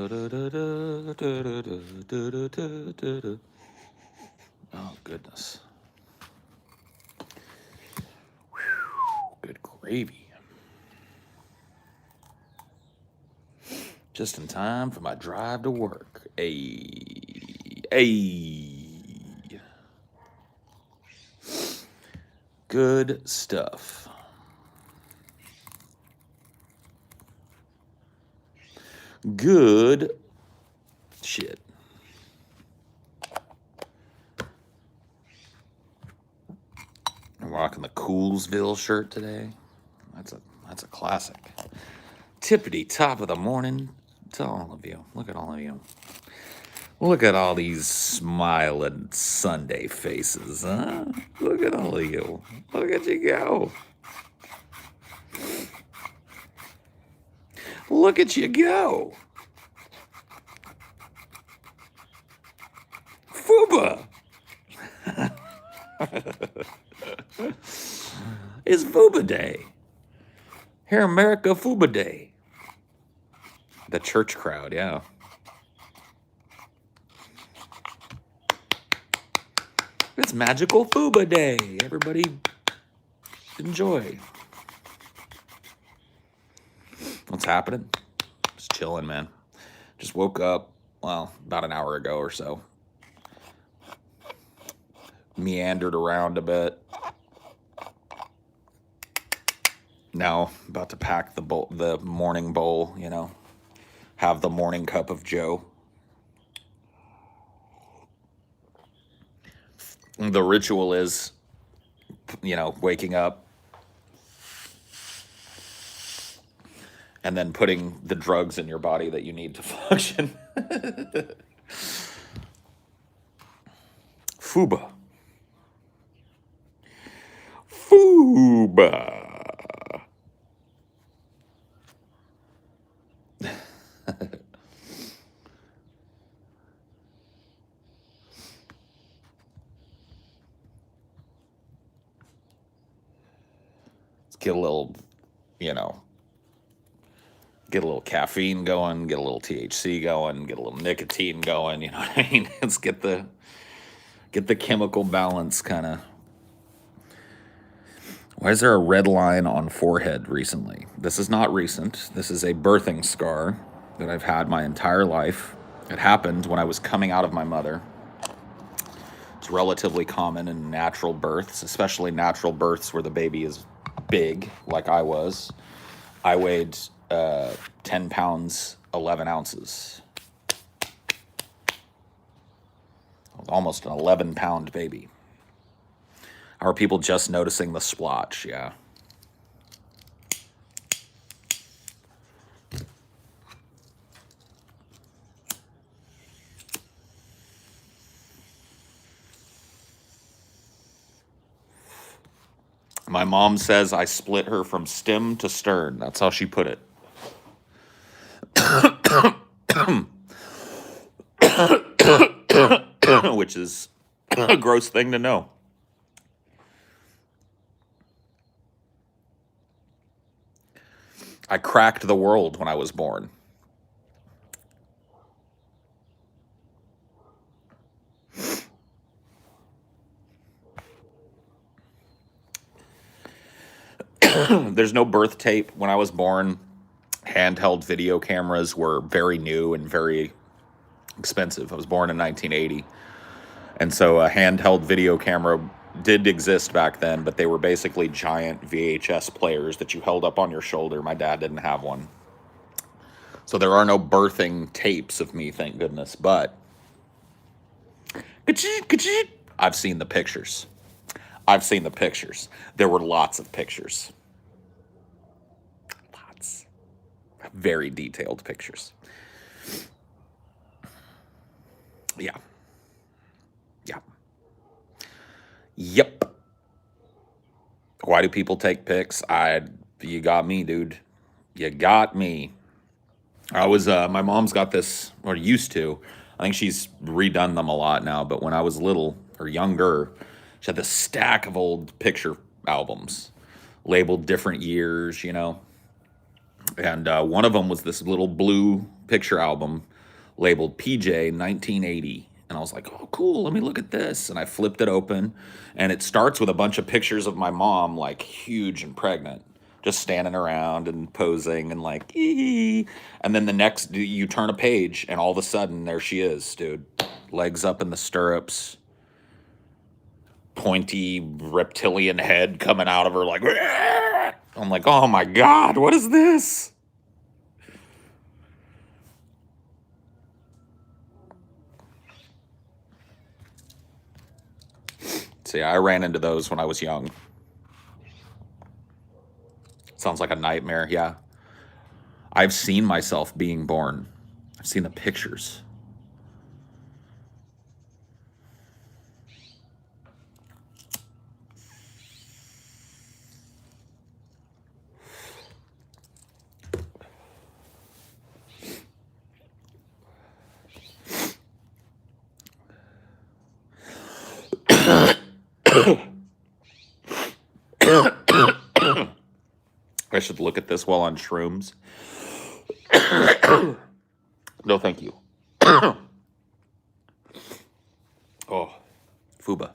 Oh, goodness. Good gravy. Just in time for my drive to work. Hey. Good stuff. Good shit. I'm rocking the Coolsville shirt today. That's a classic. Tippity top of the morning to all of you. Look at all of you. Look at all these smiling Sunday faces, huh? Look at all of you. Look at you go. Look at you go. Foobah. It's Foobah Day. Here in America, Foobah Day. The church crowd, yeah. It's magical Foobah Day. Everybody enjoy. What's happening? Just chilling, man. Just woke up, well, about an hour ago or so. Meandered around a bit. Now, about to pack the morning bowl, you know. Have the morning cup of Joe. The ritual is, you know, waking up and then putting the drugs in your body that you need to function. Foobah. Foobah. Let's get a little, you know, get a little caffeine going, get a little THC going, get a little nicotine going, you know what I mean? Let's get the chemical balance kind of. Why is there a red line on forehead recently? This is not recent. This is a birthing scar that I've had my entire life. It happened when I was coming out of my mother. It's relatively common in natural births, especially natural births where the baby is big, like I was. I weighed 10 pounds, 11 ounces. I was almost an 11-pound baby. Are people just noticing the splotch? Yeah. My mom says I split her from stem to stern. That's how she put it. Which is a gross thing to know. I cracked the world when I was born. There's no birth tape. When I was born, handheld video cameras were very new and very expensive. I was born in 1980. And so a handheld video camera did exist back then, but they were basically giant VHS players that you held up on your shoulder. My dad didn't have one. So there are no birthing tapes of me, thank goodness. But I've seen the pictures. I've seen the pictures. There were lots of pictures. Lots. Very detailed pictures. Yeah. Yeah. Yep. Why do people take pics? You got me, dude. You got me. I was, my mom's got this, or used to. I think she's redone them a lot now, but when I was little, or younger, she had this stack of old picture albums, labeled different years, you know. And one of them was this little blue picture album labeled PJ 1980. And I was like, oh, cool, let me look at this. And I flipped it open, and it starts with a bunch of pictures of my mom, like huge and pregnant, just standing around and posing and like, ee. And then the next, you turn a page, and all of a sudden, there she is, dude. Legs up in the stirrups, pointy reptilian head coming out of her, like, "Rah!" I'm like, oh my God, what is this? See, I ran into those when I was young. Sounds like a nightmare, yeah. I've seen myself being born. I've seen the pictures. I should look at this while on shrooms. No, thank you. Oh, Foobah.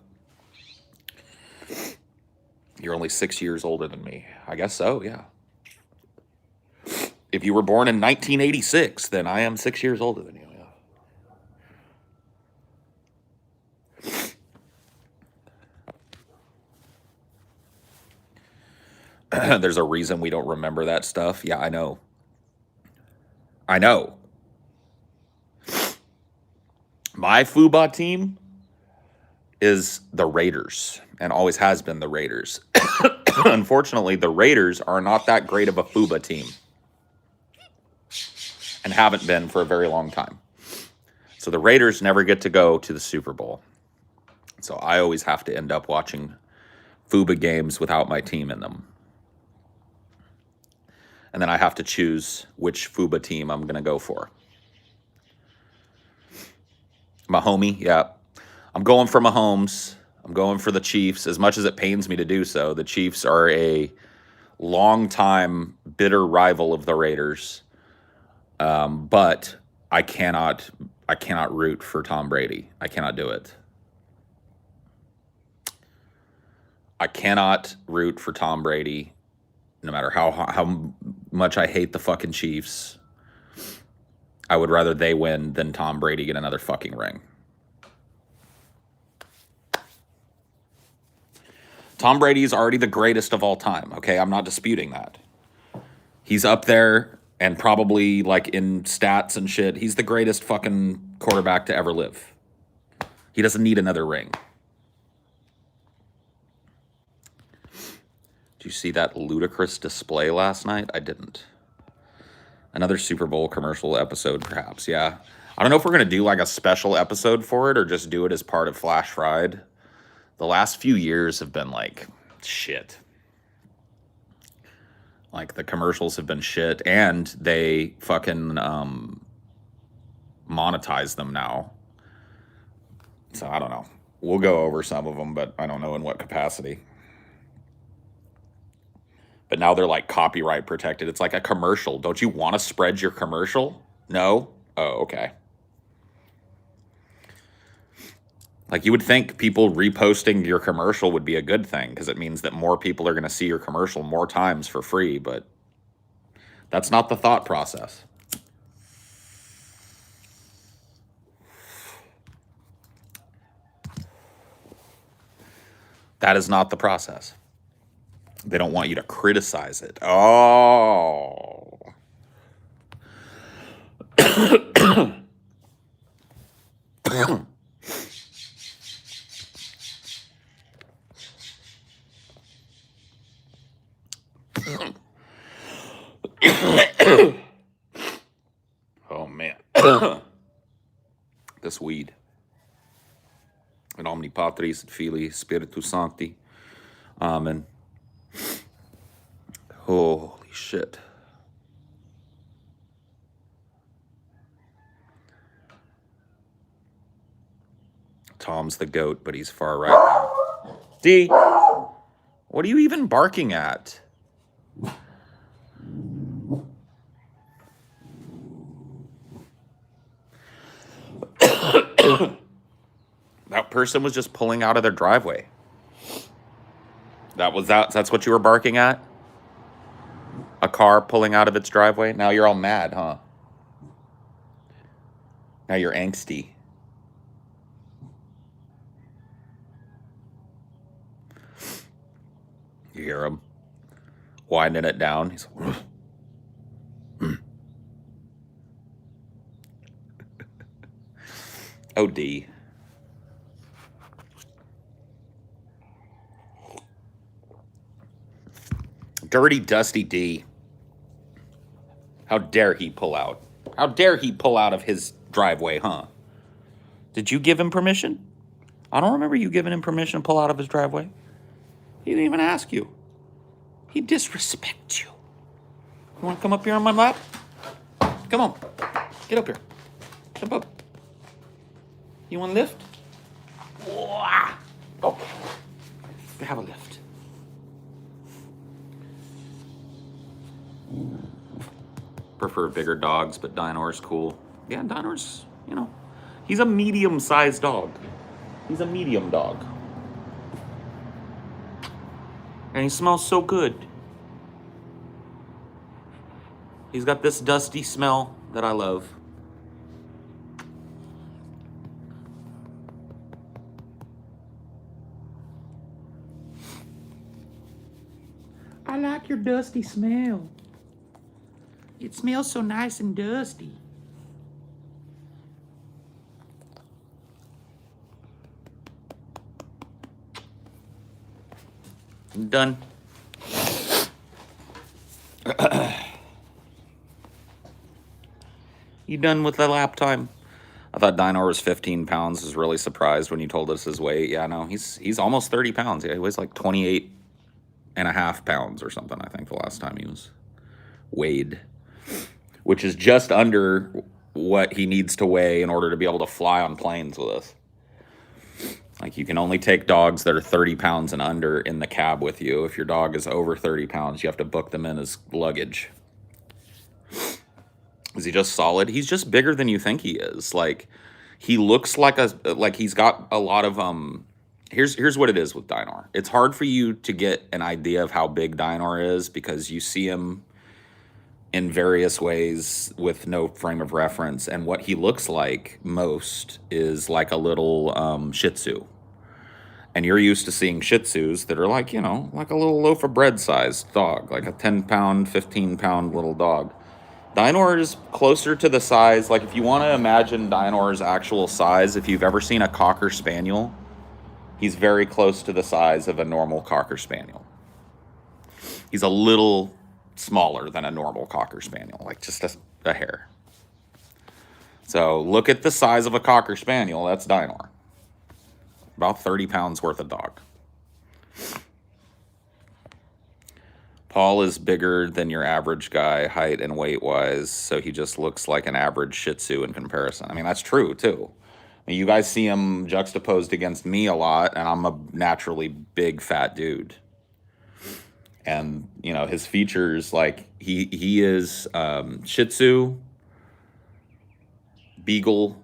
You're only 6 years older than me. I guess so, yeah. If you were born in 1986, then I am 6 years older than you, yeah. There's a reason we don't remember that stuff. Yeah, I know. I know. My Foobah team is the Raiders and always has been the Raiders. Unfortunately, the Raiders are not that great of a Foobah team and haven't been for a very long time. So the Raiders never get to go to the Super Bowl. So I always have to end up watching Foobah games without my team in them. And then I have to choose which Foobah team I'm going to go for. Mahomie, yeah. I'm going for Mahomes. I'm going for the Chiefs. As much as it pains me to do so, the Chiefs are a long-time bitter rival of the Raiders. But I cannot root for Tom Brady. I cannot do it. I cannot root for Tom Brady, no matter how much I hate the fucking Chiefs. I would rather they win than Tom Brady get another fucking ring. Tom Brady is already the greatest of all time, okay? I'm not disputing that. He's up there, and probably, like, in stats and shit, he's the greatest fucking quarterback to ever live. He doesn't need another ring. Did you see that ludicrous display last night? I didn't. Another Super Bowl commercial episode, perhaps, yeah. I don't know if we're going to do, like, a special episode for it or just do it as part of Flash Fried. The last few years have been, like, shit. Like, the commercials have been shit, and they fucking monetize them now. So, I don't know. We'll go over some of them, but I don't know in what capacity. But now they're, like, copyright protected. It's like a commercial. Don't you want to spread your commercial? No? Oh, okay. Like, you would think people reposting your commercial would be a good thing because it means that more people are going to see your commercial more times for free, but that's not the thought process. That is not the process. They don't want you to criticize it. Oh. Oh, man. This weed. In omni patris et filii spiritus sancti. Amen. Holy shit. Tom's the goat, but he's far right now. D, what are you even barking at? That person was just pulling out of their driveway. That's what you were barking at? A car pulling out of its driveway? Now you're all mad, huh? Now you're angsty. You hear him winding it down. He's like, oh, D. Dirty, dusty D. How dare he pull out? How dare he pull out of his driveway, huh? Did you give him permission? I don't remember you giving him permission to pull out of his driveway. He didn't even ask you. He disrespects you. You want to come up here on my lap? Come on. Get up here. Jump up. You want a lift? Okay. Have a lift. Prefer bigger dogs, but Dinor's cool. Yeah, Dinor's, he's a medium-sized dog. He's a medium dog. And he smells so good. He's got this dusty smell that I love. I like your dusty smell. It smells so nice and dusty. I'm done. You done with the lap time? I thought Dinor was 15 pounds. I was really surprised when you told us his weight. Yeah, no, he's almost 30 pounds. Yeah, he weighs like 28 and a half pounds or something, I think, the last time he was weighed, which is just under what he needs to weigh in order to be able to fly on planes with us. Like, you can only take dogs that are 30 pounds and under in the cab with you. If your dog is over 30 pounds, you have to book them in as luggage. Is he just solid? He's just bigger than you think he is. Like, he looks like he's got a lot of here's what it is with Dinor. It's hard for you to get an idea of how big Dinor is because you see him in various ways with no frame of reference, and what he looks like most is like a little Shih Tzu. And you're used to seeing Shih Tzus that are like, like a little loaf of bread sized dog, like a 10-pound, 15-pound little dog. Dinor is closer to the size, like if you want to imagine Dinor's actual size, if you've ever seen a Cocker Spaniel, he's very close to the size of a normal Cocker Spaniel. He's a little smaller than a normal Cocker Spaniel, like just a hair. So look at the size of a Cocker Spaniel, that's Dinor. About 30 pounds worth of dog. Paul is bigger than your average guy, height and weight-wise, so he just looks like an average Shih Tzu in comparison. I mean, that's true, too. I mean, you guys see him juxtaposed against me a lot, and I'm a naturally big, fat dude. And, his features, like, he is Shih Tzu, Beagle,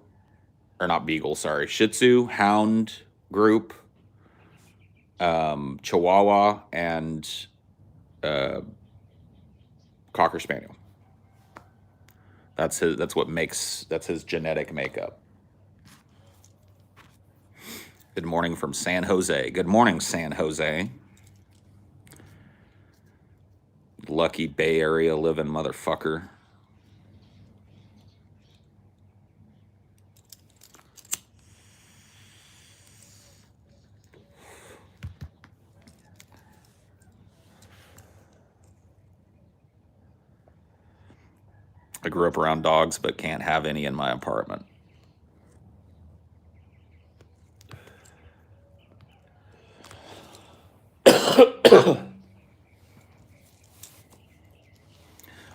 or not Beagle, sorry, Shih Tzu, Hound group, Chihuahua, and Cocker Spaniel. That's his genetic makeup. Good morning from San Jose. Good morning, San Jose. Lucky Bay Area living motherfucker. I grew up around dogs, but can't have any in my apartment.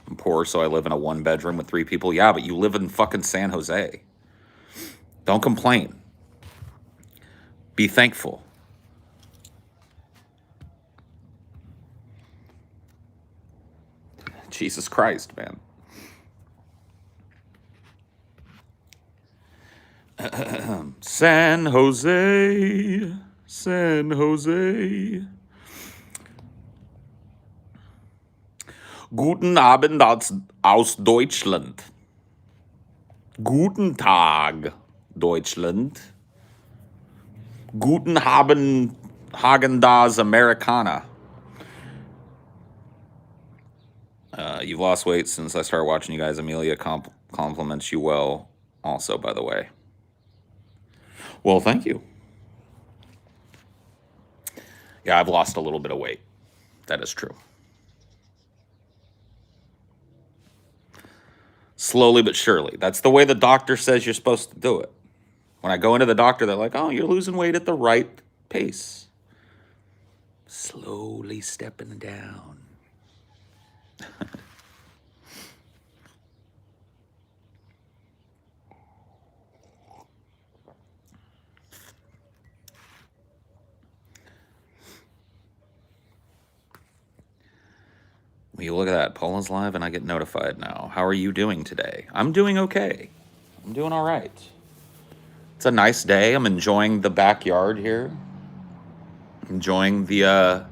I'm poor, so I live in a 1-bedroom with 3 people. Yeah, but you live in fucking San Jose. Don't complain. Be thankful. Jesus Christ, man. San Jose. San Jose. Guten Abend aus Deutschland. Guten Tag, Deutschland. Guten Abend, Häagen-Dazs Americana. You've lost weight since I started watching you guys. Amelia compliments you well also, by the way. Well, thank you. Yeah, I've lost a little bit of weight. That is true. Slowly but surely. That's the way the doctor says you're supposed to do it. When I go into the doctor, they're like, oh, you're losing weight at the right pace. Slowly stepping down. Will you look at that? Paula's live and I get notified now. How are you doing today? I'm doing okay. I'm doing all right. It's a nice day. I'm enjoying the backyard here. Enjoying the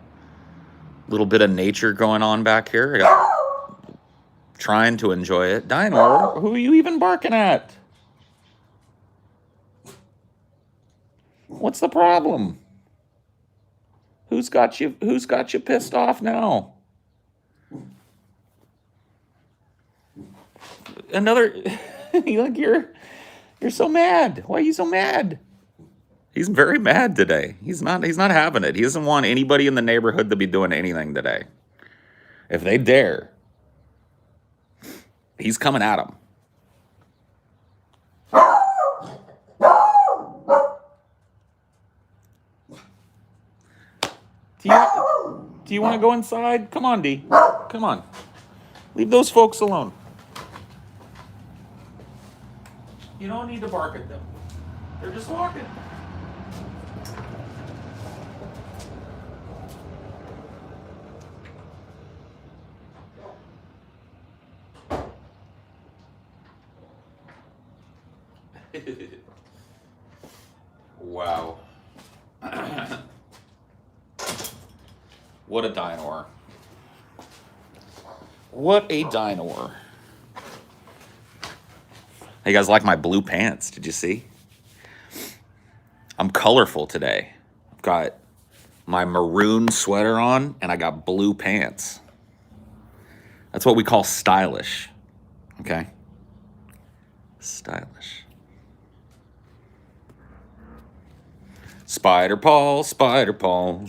little bit of nature going on back here. Trying to enjoy it. Dino, who are you even barking at? What's the problem? Who's got you pissed off now? Another like you're so mad. Why are you so mad? He's very mad today. He's not having it. He doesn't want anybody in the neighborhood to be doing anything today. If they dare, he's coming at them. Do you want to go inside? Come on, D. Come on. Leave those folks alone. You don't need to bark at them. They're just walking. Wow. What a dinosaur. What a dinosaur. Hey, you guys like my blue pants? Did you see? I'm colorful today. I've got my maroon sweater on and I got blue pants. That's what we call stylish. Okay? Stylish. Spider Paul, Spider Paul.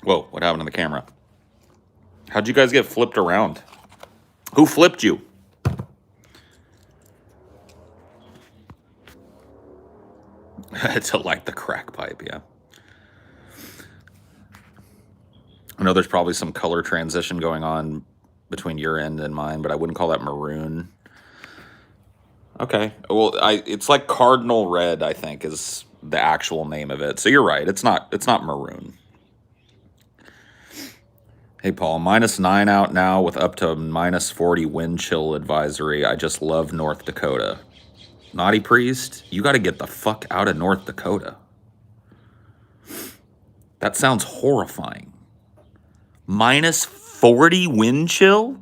Whoa, what happened to the camera? How'd you guys get flipped around? Who flipped you? To light the crack pipe, yeah. I know there's probably some color transition going on between your end and mine, but I wouldn't call that maroon. Okay. Well, it's like cardinal red, I think, is the actual name of it. So you're right. It's not maroon. Hey, Paul, -9 out now with up to -40 wind chill advisory. I just love North Dakota. Naughty Priest, you got to get the fuck out of North Dakota. That sounds horrifying. -40 wind chill?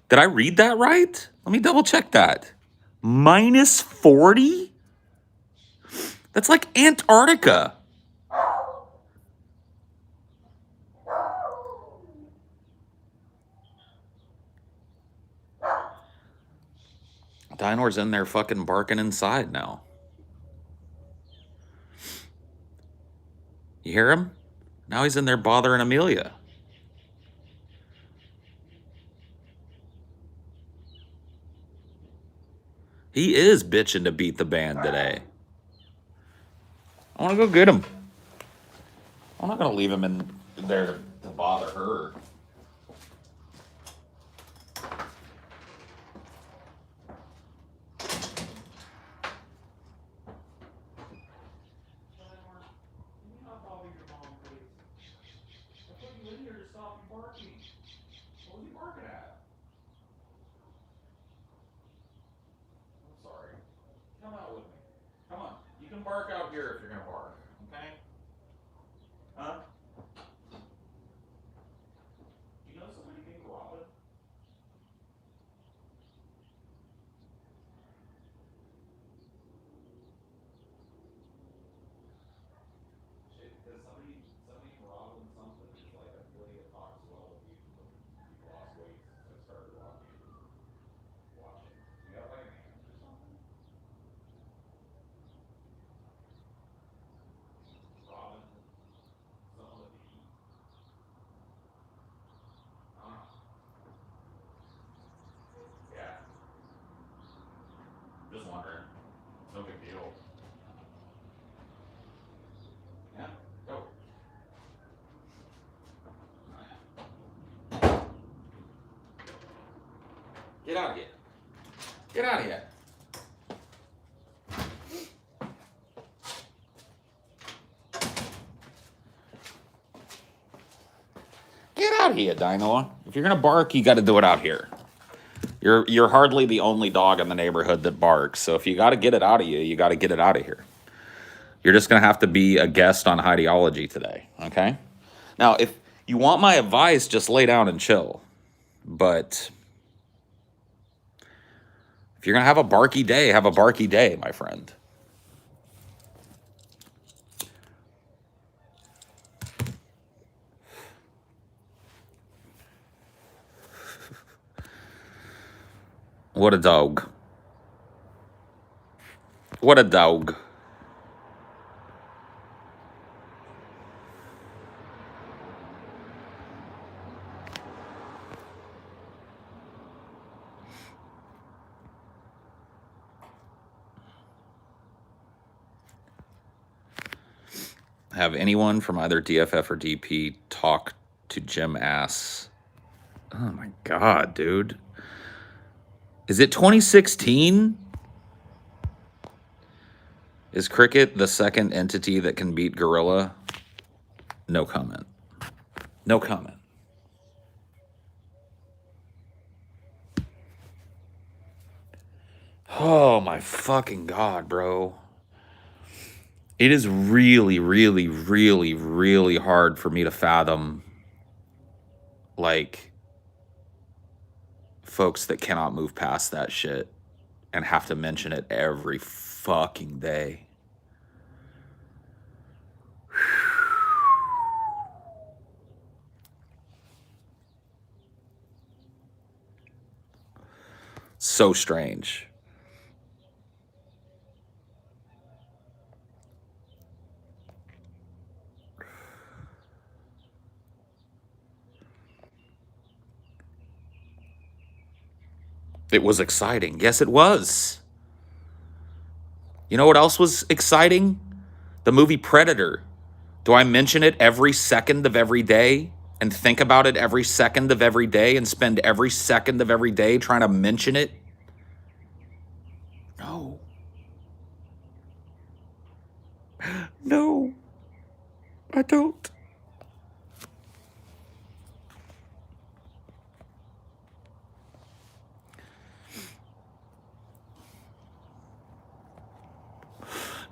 Did I read that right? Let me double check that. -40? That's like Antarctica. Dinor's in there fucking barking inside now. You hear him? Now he's in there bothering Amelia. He is bitching to beat the band today. I want to go get him. I'm not going to leave him in there to bother her. bark out here if you're gonna bark, okay? Huh? You know somebody named Robin? Shit, because somebody Robin something is like, I feel like it talks well with you when you've lost weight since I started watching. You got like an aunt or something? Robin, something with the E. Yeah, just wondering. No big deal. Yeah, go. Get out of here. Get out of here. Get out of here, Dino. If you're gonna bark, you got to do it out here. You're hardly the only dog in the neighborhood that barks. So if you got to get it out of you, you got to get it out of here. You're just gonna have to be a guest on Highdeology today, okay? Now, if you want my advice, just lay down and chill. But if you're gonna have a barky day, have a barky day, my friend. What a dog. What a dog. Have anyone from either DFF or DP talk to Jim Ass? Oh my God, dude. Is it 2016? Is Cricket the second entity that can beat Gorilla? No comment. No comment. Oh my fucking God, bro. It is really, really, really, really hard for me to fathom, like, folks that cannot move past that shit and have to mention it every fucking day. So strange. It was exciting. Yes, it was. You know what else was exciting? The movie Predator. Do I mention it every second of every day and think about it every second of every day and spend every second of every day trying to mention it? No. No, I don't.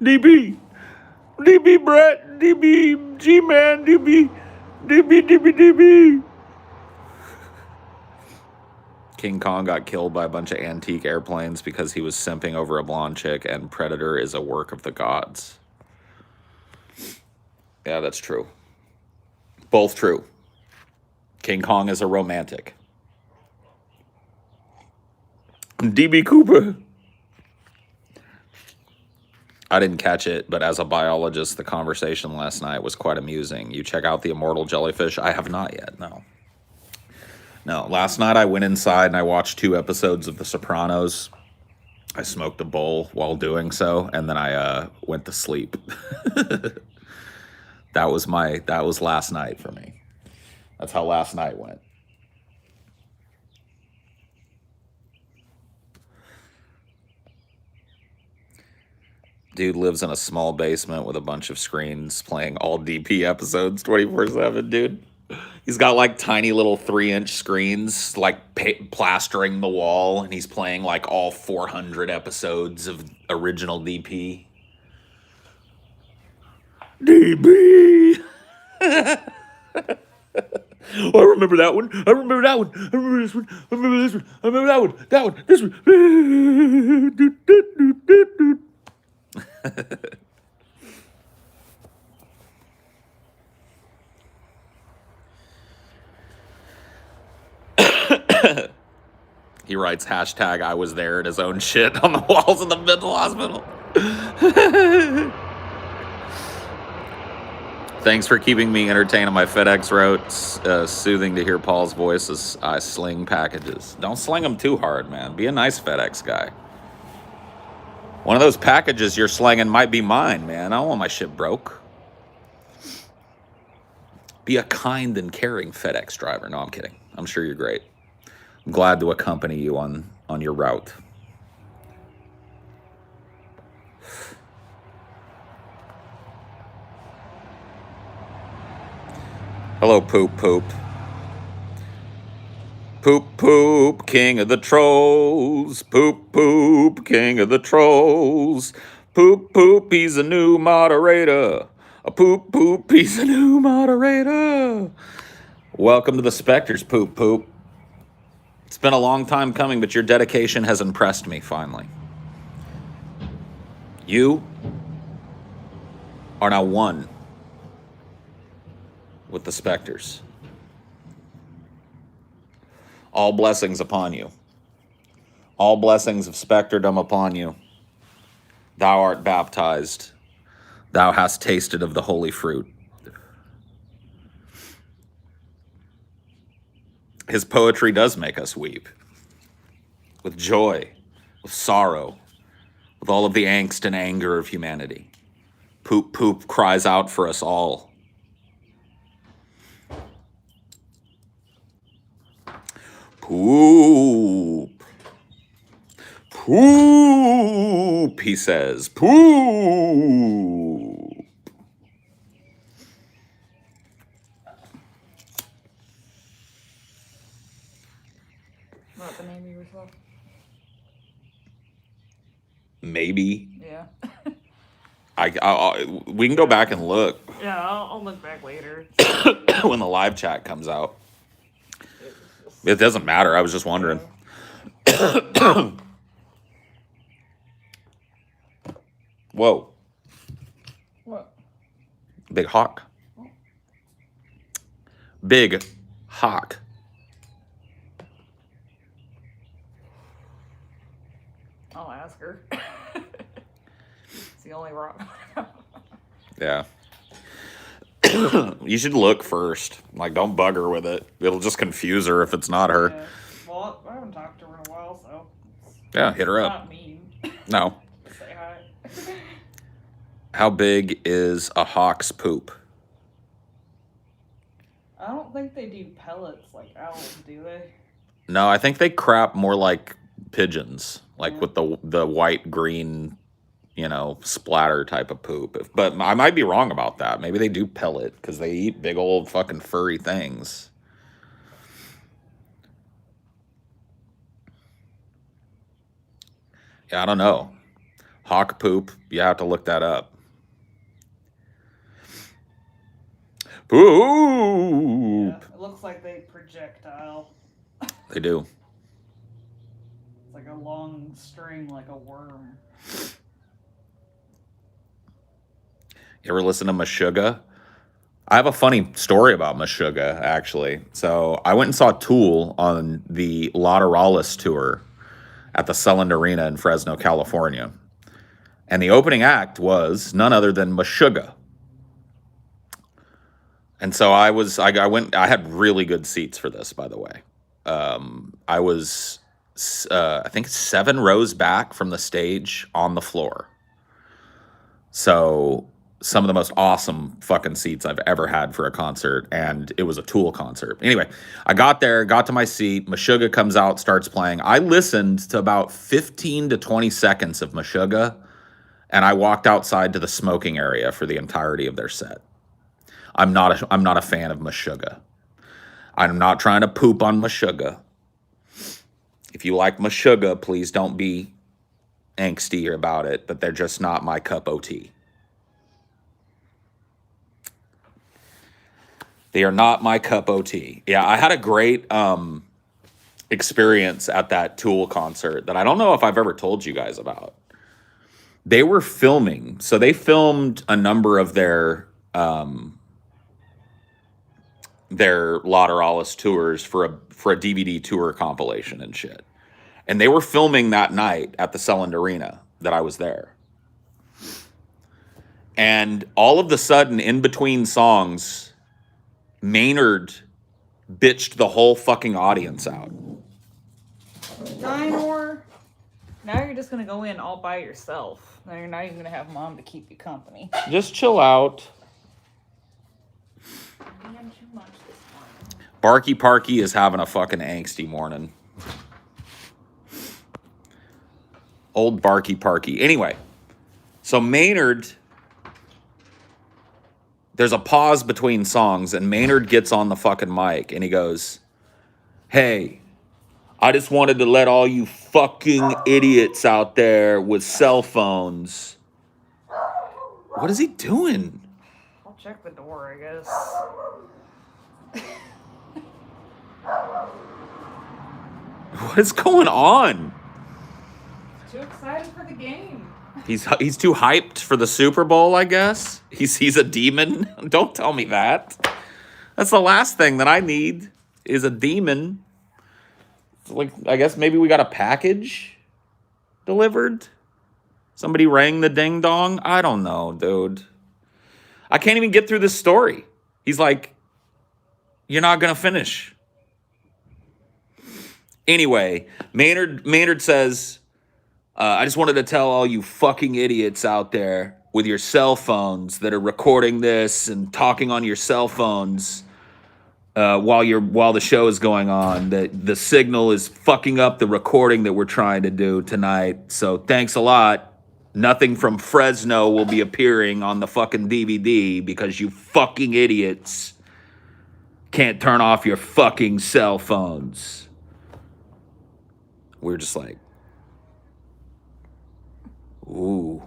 DB Brett, DB G-Man, DB. King Kong got killed by a bunch of antique airplanes because he was simping over a blonde chick, and Predator is a work of the gods. Yeah, that's true. Both true. King Kong is a romantic. DB Cooper. I didn't catch it, but as a biologist, the conversation last night was quite amusing. You check out the immortal jellyfish? I have not yet, no. No, last night I went inside and I watched 2 episodes of The Sopranos. I smoked a bowl while doing so, and then I went to sleep. That was last night for me. That's how last night went. Dude lives in a small basement with a bunch of screens playing all DP episodes 24/7, dude. He's got like tiny little 3-inch screens, like plastering the wall, and he's playing like all 400 episodes of original DP. DB. Oh, I remember that one. I remember that one. I remember this one. I remember this one. I remember that one. That one. This one. He writes hashtag I was there and his own shit on the walls of the mental hospital. Thanks for keeping me entertained on my FedEx routes. Soothing to hear Paul's voice as I sling packages. Don't sling them too hard, man. Be a nice FedEx guy. One of those packages you're slinging might be mine, man. I don't want my shit broke. Be a kind and caring FedEx driver. No, I'm kidding. I'm sure you're great. I'm glad to accompany you on your route. Hello, Poop Poop. Poop Poop, king of the trolls. Poop Poop, king of the trolls. Poop Poop, he's a new moderator. A Poop Poop, he's a new moderator. Welcome to the Spectres, Poop Poop. It's been a long time coming, but your dedication has impressed me, finally. You are now one with the Spectres. All blessings upon you. All blessings of specterdom upon you. Thou art baptized. Thou hast tasted of the holy fruit. His poetry does make us weep. With joy, with sorrow, with all of the angst and anger of humanity. Poop Poop cries out for us all. Poop. Poop, he says. Poop. What the name of yourself? Maybe. Yeah. We can go back and look. Yeah, I'll look back later. When the live chat comes out. It doesn't matter. I was just wondering. Whoa. What? Big hawk. Big hawk. I'll ask her. It's the only rock. Yeah. You should look first. Like, don't bug her with it. It'll just confuse her if it's not her. Yeah. Well, I haven't talked to her in a while, so. Yeah, hit her up. Not mean. No. Just say hi. How big is a hawk's poop? I don't think they do pellets like owls, do they? No, I think they crap more like pigeons, like Yeah. with the white green, splatter type of poop. But I might be wrong about that. Maybe they do pellet because they eat big old fucking furry things. Yeah, I don't know. Hawk poop, you have to look that up. Poop. Yeah, it looks like they projectile. They do. It's like a long string, like a worm. You ever listen to Meshuggah? I have a funny story about Meshuggah, actually. So I went and saw Tool on the Lateralus tour at the Selland Arena in Fresno, California. And the opening act was none other than Meshuggah. And so I had really good seats for this, by the way. I was, I think 7 rows back from the stage on the floor. So some of the most awesome fucking seats I've ever had for a concert, and it was a Tool concert. Anyway, I got there, got to my seat, Meshuggah comes out, starts playing. I listened to about 15 to 20 seconds of Meshuggah, and I walked outside to the smoking area for the entirety of their set. I'm not a fan of Meshuggah. I'm not trying to poop on Meshuggah. If you like Meshuggah, please don't be angsty about it, but they're just not my cup of tea. They are not my cup of tea. Yeah, I had a great experience at that Tool concert that I don't know if I've ever told you guys about. They were filming, so they filmed a number of their Lateralus tours for a DVD tour compilation and shit. And they were filming that night at the Selland Arena that I was there. And all of the sudden, in between songs, Maynard bitched the whole fucking audience out. Dinor. Now you're just gonna go in all by yourself. Now you're not even gonna have Mom to keep you company. Just chill out. Damn too much this morning. Barky Parky is having a fucking angsty morning. Old Barky Parky. Anyway, so Maynard, there's a pause between songs, and Maynard gets on the fucking mic, and he goes, "Hey, I just wanted to let all you fucking idiots out there with cell phones." What is he doing? I'll check the door, I guess. What is going on? Too excited for the game. He's too hyped for the Super Bowl, I guess. He's a demon. Don't tell me that. That's the last thing that I need is a demon. Like, I guess maybe we got a package delivered. Somebody rang the ding dong. I don't know, dude. I can't even get through this story. He's like, "You're not gonna finish." Anyway, Maynard says, "I just wanted to tell all you fucking idiots out there with your cell phones that are recording this and talking on your cell phones while the show is going on, that the signal is fucking up the recording that we're trying to do tonight. So thanks a lot. Nothing from Fresno will be appearing on the fucking DVD because you fucking idiots can't turn off your fucking cell phones." We're just like, ooh.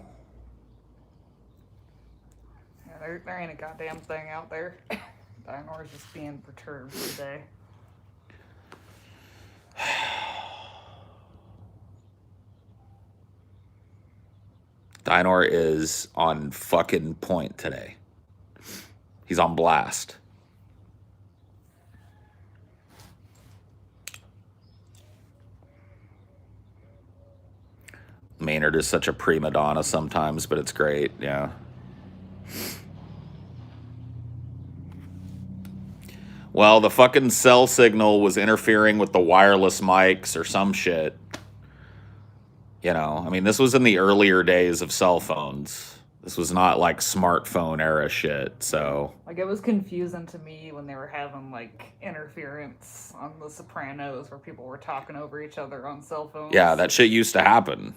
Yeah, there ain't a goddamn thing out there. Dinor's just being perturbed today. Dinor is on fucking point today. He's on blast. Maynard is such a prima donna sometimes, but it's great, yeah. Well, the fucking cell signal was interfering with the wireless mics or some shit. You know, I mean, this was in the earlier days of cell phones. This was not like smartphone era shit, so. Like, it was confusing to me when they were having, like, interference on The Sopranos where people were talking over each other on cell phones. Yeah, that shit used to happen.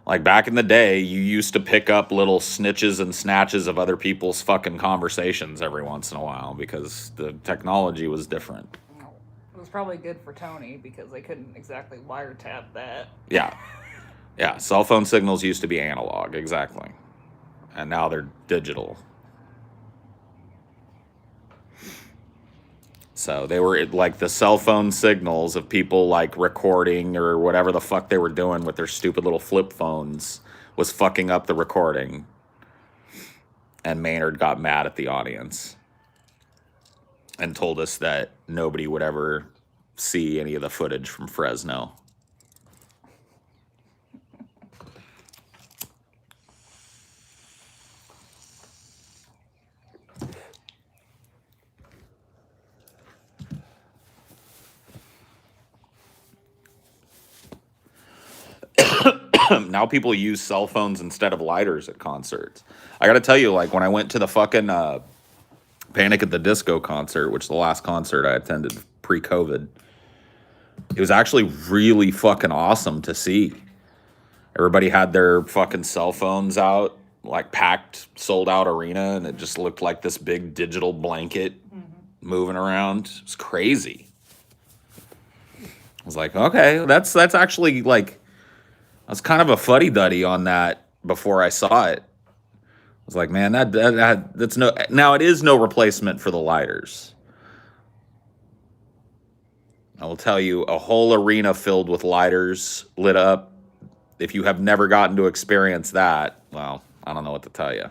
Like, back in the day, you used to pick up little snitches and snatches of other people's fucking conversations every once in a while because the technology was different. It was probably good for Tony because they couldn't exactly wiretap that. Yeah. Yeah, cell phone signals used to be analog, exactly. And now they're digital. So they were like the cell phone signals of people like recording or whatever the fuck they were doing with their stupid little flip phones was fucking up the recording. And Maynard got mad at the audience and told us that nobody would ever see any of the footage from Fresno. Now people use cell phones instead of lighters at concerts. I gotta tell you, like, when I went to the fucking Panic at the Disco concert, which is the last concert I attended pre-COVID, it was actually really fucking awesome to see. Everybody had their fucking cell phones out, like packed, sold out arena, and it just looked like this big digital blanket moving around. It was crazy. I was like, okay, that's actually like, I was kind of a fuddy-duddy on that before I saw it. I was like, man, that's no, now it is no replacement for the lighters. I will tell you, a whole arena filled with lighters lit up. If you have never gotten to experience that, well, I don't know what to tell you.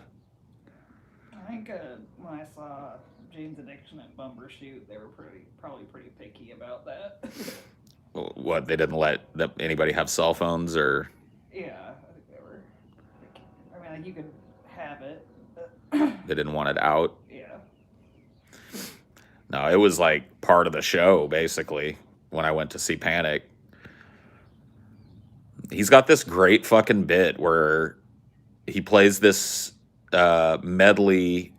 I think when I saw Jane's Addiction at Bumbershoot, they were probably pretty picky about that. What, they didn't let anybody have cell phones, or Yeah, I think they were picky. I mean, like, you could have it. they didn't want it out? Yeah. No, it was like part of the show, basically, when I went to see Panic. He's got this great fucking bit where he plays this medley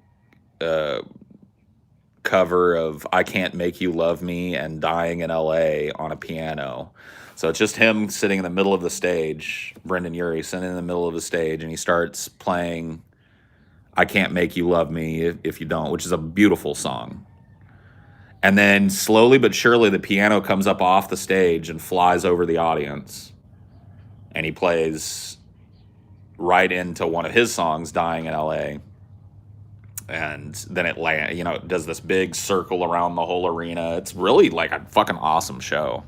cover of I Can't Make You Love Me and Dying in LA on a piano. So it's just him sitting in the middle of the stage, Brendan Urie sitting in the middle of the stage, and he starts playing I Can't Make You Love Me If You Don't, which is a beautiful song. And then slowly but surely the piano comes up off the stage and flies over the audience. And he plays right into one of his songs, Dying in LA. And then it does this big circle around the whole arena. It's really like a fucking awesome show.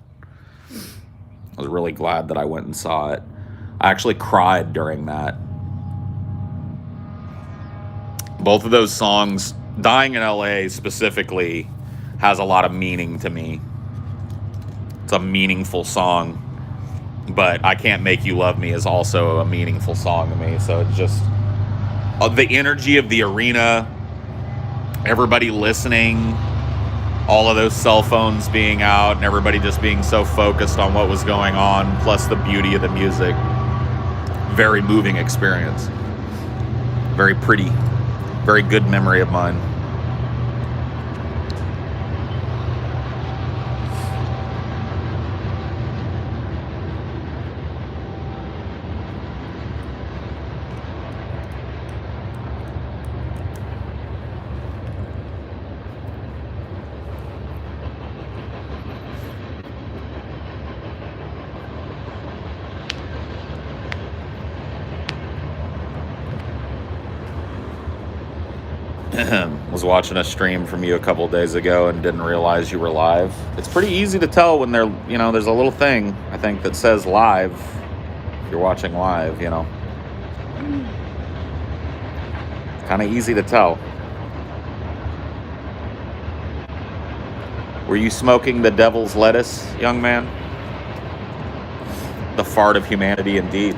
I was really glad that I went and saw it. I actually cried during that. Both of those songs, Dying in LA specifically, has a lot of meaning to me. It's a meaningful song. But I Can't Make You Love Me is also a meaningful song to me. So it's just the energy of the arena, everybody listening, all of those cell phones being out, and everybody just being so focused on what was going on, plus the beauty of the music. Very moving experience. Very pretty. Very good memory of mine. Was watching a stream from you a couple days ago and didn't realize you were live. It's pretty easy to tell when there's a little thing, I think, that says live. If you're watching live, kind of easy to tell. Were you smoking the devil's lettuce, young man? The fart of humanity, indeed.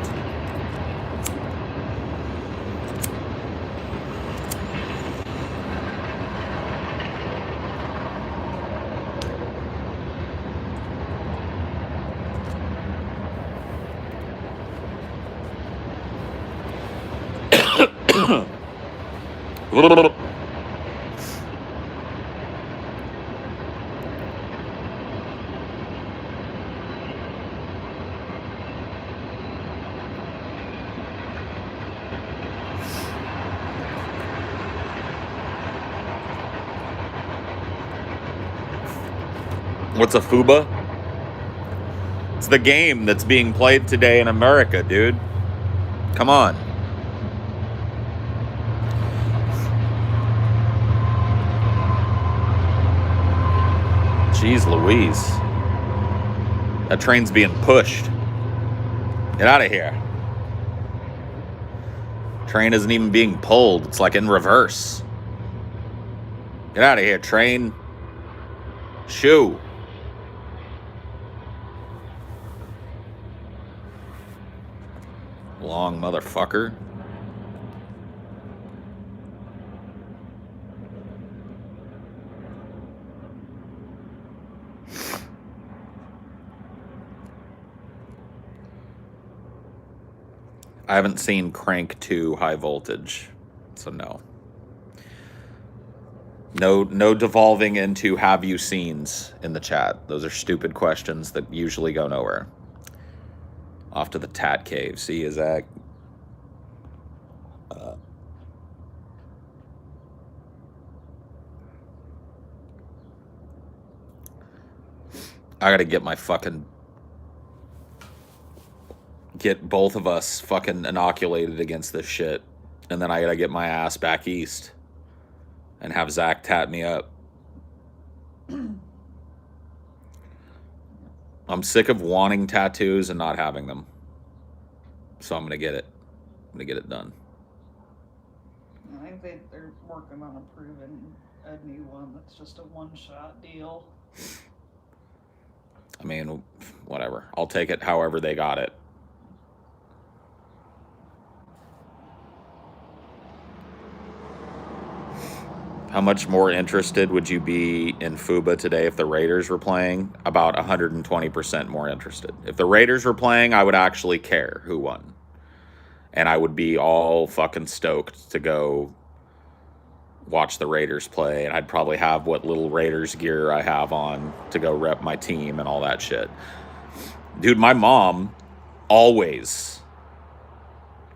What's a Foobah? It's the game that's being played today in America, dude. Come on. Jeez Louise. That train's being pushed. Get out of here. Train isn't even being pulled. It's like in reverse. Get out of here, train. Shoo. Long motherfucker. I haven't seen Crank 2 High Voltage, so no. No devolving into have you seens in the chat. Those are stupid questions that usually go nowhere. Off to the Tat Cave. See, is that... I gotta get both of us fucking inoculated against this shit. And then I gotta get my ass back east and have Zach tat me up. I'm sick of wanting tattoos and not having them. So I'm going to get it. I'm going to get it done. I think they're working on approving a new one that's just a one-shot deal. I mean, whatever. I'll take it however they got it. How much more interested would you be in Foobah today if the Raiders were playing? About 120% more interested. If the Raiders were playing, I would actually care who won. And I would be all fucking stoked to go watch the Raiders play. And I'd probably have what little Raiders gear I have on to go rep my team and all that shit. Dude, my mom always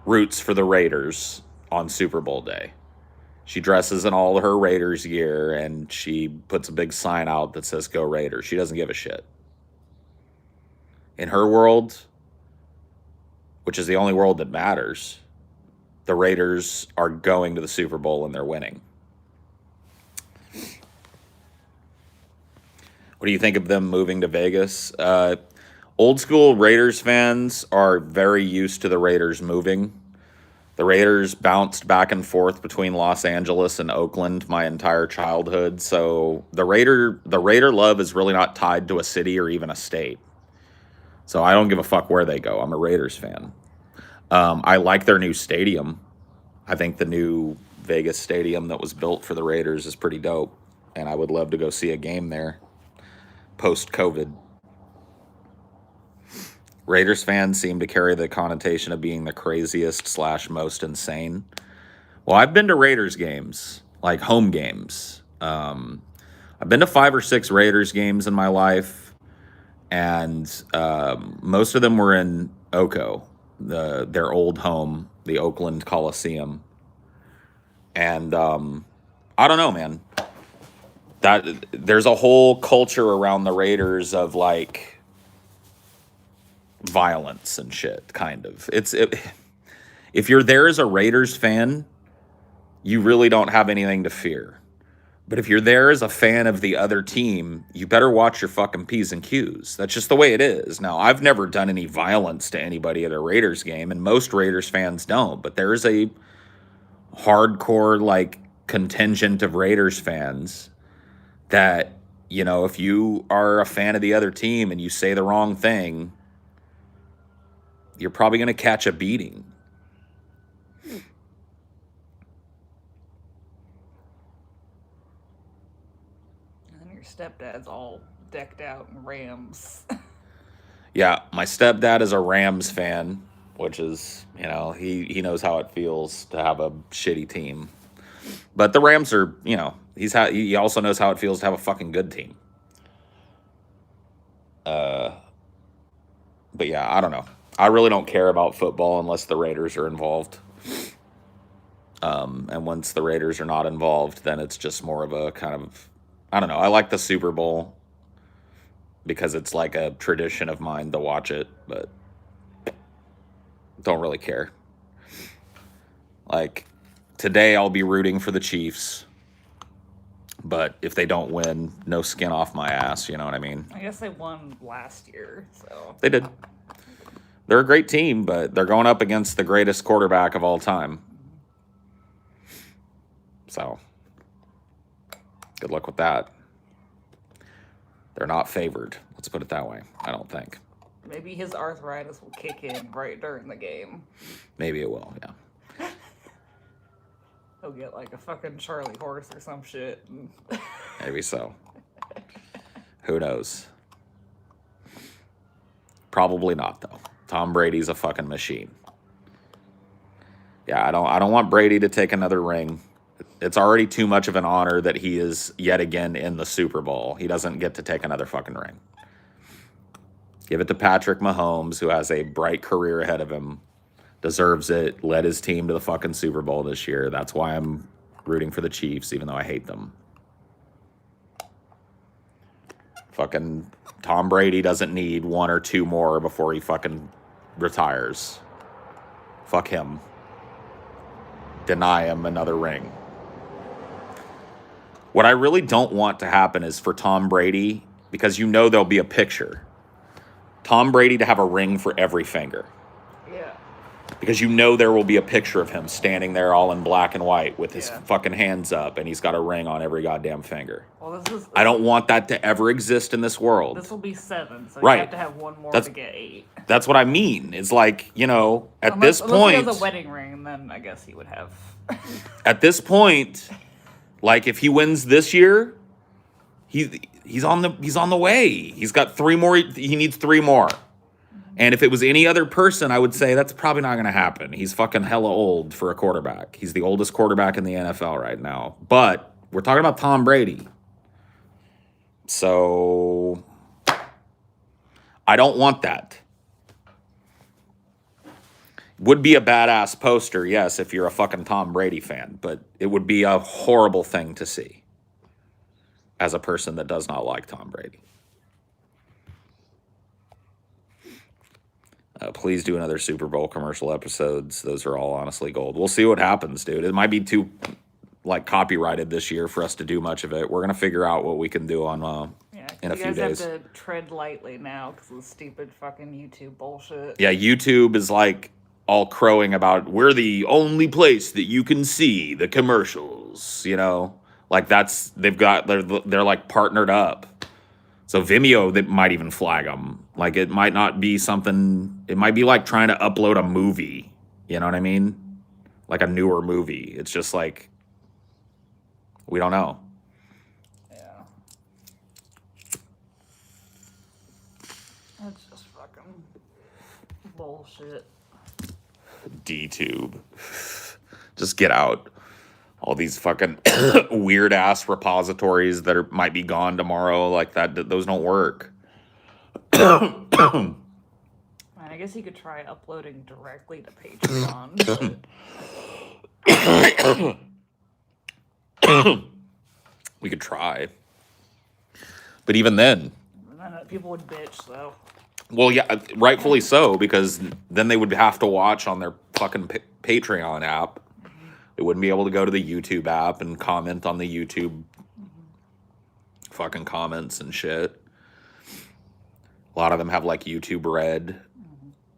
roots for the Raiders on Super Bowl day. She dresses in all her Raiders gear, and she puts a big sign out that says, "Go Raiders." She doesn't give a shit. In her world, which is the only world that matters, the Raiders are going to the Super Bowl and they're winning. What do you think of them moving to Vegas? Old school Raiders fans are very used to the Raiders moving. The Raiders bounced back and forth between Los Angeles and Oakland my entire childhood, so the Raider love is really not tied to a city or even a state. So I don't give a fuck where they go. I'm a Raiders fan. I like their new stadium. I think the new Vegas stadium that was built for the Raiders is pretty dope, and I would love to go see a game there post-COVID. Raiders fans seem to carry the connotation of being the craziest / most insane. Well, I've been to Raiders games, like home games. I've been to 5 or 6 Raiders games in my life, and most of them were in Oco, their old home, the Oakland Coliseum. And I don't know, man. There's a whole culture around the Raiders of like violence and shit, kind of. If you're there as a Raiders fan, you really don't have anything to fear. But if you're there as a fan of the other team, you better watch your fucking P's and Q's. That's just the way it is. Now, I've never done any violence to anybody at a Raiders game, and most Raiders fans don't. But there's a hardcore, like, contingent of Raiders fans that, you know, if you are a fan of the other team and you say the wrong thing, you're probably going to catch a beating. And then your stepdad's all decked out in Rams. Yeah, my stepdad is a Rams fan, which is, you know, he knows how it feels to have a shitty team. But the Rams are, you know, he also knows how it feels to have a fucking good team. But yeah, I don't know. I really don't care about football unless the Raiders are involved. And once the Raiders are not involved, then it's just more of a kind of, I don't know. I like the Super Bowl because it's like a tradition of mine to watch it, but don't really care. Like, today I'll be rooting for the Chiefs, but if they don't win, no skin off my ass, you know what I mean? I guess they won last year, so. They did. They're a great team, but they're going up against the greatest quarterback of all time. So, good luck with that. They're not favored. Let's put it that way. I don't think. Maybe his arthritis will kick in right during the game. Maybe it will, yeah. He'll get like a fucking Charlie horse or some shit. Maybe so. Who knows? Probably not, though. Tom Brady's a fucking machine. Yeah, I don't want Brady to take another ring. It's already too much of an honor that he is yet again in the Super Bowl. He doesn't get to take another fucking ring. Give it to Patrick Mahomes, who has a bright career ahead of him. Deserves it. Led his team to the fucking Super Bowl this year. That's why I'm rooting for the Chiefs, even though I hate them. Fucking Tom Brady doesn't need 1 or 2 more before he fucking retires. Fuck him. Deny him another ring. What I really don't want to happen is for Tom Brady, because you know there'll be a picture Tom Brady to have a ring for every finger. Yeah. Because you know there will be a picture of him standing there all in black and white with his fucking hands up, and he's got a ring on every goddamn finger. Well, I don't want that to ever exist in this world. This will be 7, so right. You have to have one more to get 8. That's what I mean. It's like, you know, at this point... Unless he has a wedding ring, then I guess he would have... At this point, like, if he wins this year, he's on the way. He's got 3 more. He needs 3 more. And if it was any other person, I would say that's probably not going to happen. He's fucking hella old for a quarterback. He's the oldest quarterback in the NFL right now. But we're talking about Tom Brady. So I don't want that. Would be a badass poster, yes, if you're a fucking Tom Brady fan. But it would be a horrible thing to see as a person that does not like Tom Brady. Please do another Super Bowl commercial episodes. Those are all honestly gold. We'll see what happens, dude. It might be too, like, copyrighted this year for us to do much of it. We're going to figure out what we can do on in a few days. You guys have to tread lightly now because of the stupid fucking YouTube bullshit. Yeah, YouTube is, like, all crowing about, we're the only place that you can see the commercials, you know? Like, they're like, partnered up. So Vimeo, that might even flag them. Like, it might not be something... It might be like trying to upload a movie. You know what I mean? Like a newer movie. It's just like... We don't know. Yeah. That's just fucking bullshit. DTube. Just get out. All these fucking weird-ass repositories that might be gone tomorrow, like that, those don't work. Man, I guess you could try uploading directly to Patreon. We could try. But even then... People would bitch, though. Well, yeah, rightfully so, because then they would have to watch on their fucking Patreon app. They wouldn't be able to go to the YouTube app and comment on the YouTube fucking comments and shit. A lot of them have, like, YouTube Red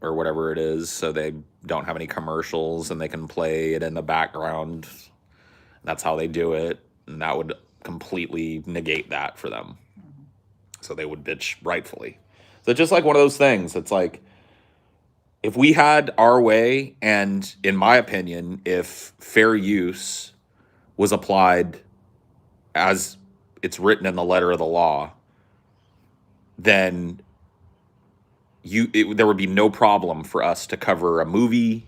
or whatever it is, so they don't have any commercials and they can play it in the background. That's how they do it, and that would completely negate that for them. So they would bitch rightfully. So it's just like one of those things. It's like, if we had our way, and in my opinion, if fair use was applied as it's written in the letter of the law, then there would be no problem for us to cover a movie,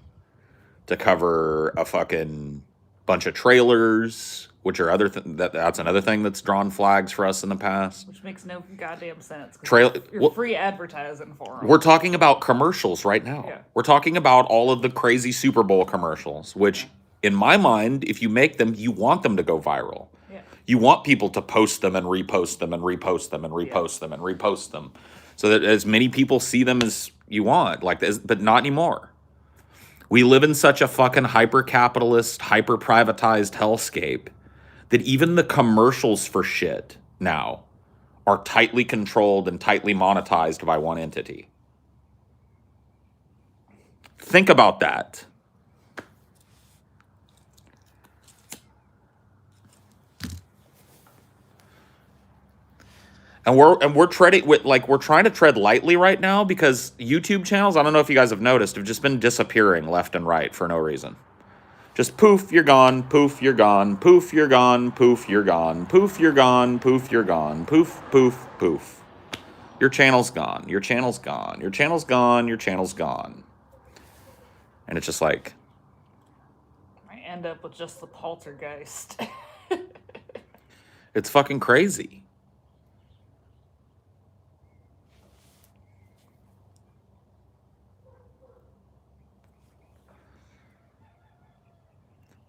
to cover a fucking bunch of trailers, which are that's another thing that's drawn flags for us in the past. Which makes no goddamn sense. You're free advertising for them. We're talking about commercials right now. Yeah. We're talking about all of the crazy Super Bowl commercials, which, in my mind, if you make them, you want them to go viral. Yeah. You want people to post them and repost them and repost them and repost them and repost them, so that as many people see them as you want. Like this, but not anymore. We live in such a fucking hyper-capitalist, hyper-privatized hellscape that even the commercials for shit now are tightly controlled and tightly monetized by one entity. Think about that. And we're treading with, like, we're trying to tread lightly right now because YouTube channels, I don't know if you guys have noticed, have just been disappearing left and right for no reason. Just poof, you're gone, poof, you're gone, poof, you're gone, poof, you're gone, poof, you're gone, poof, you're gone, poof, poof, poof. Your channel's gone, your channel's gone, your channel's gone, your channel's gone. And it's just like... I end up with just the poltergeist. It's fucking crazy.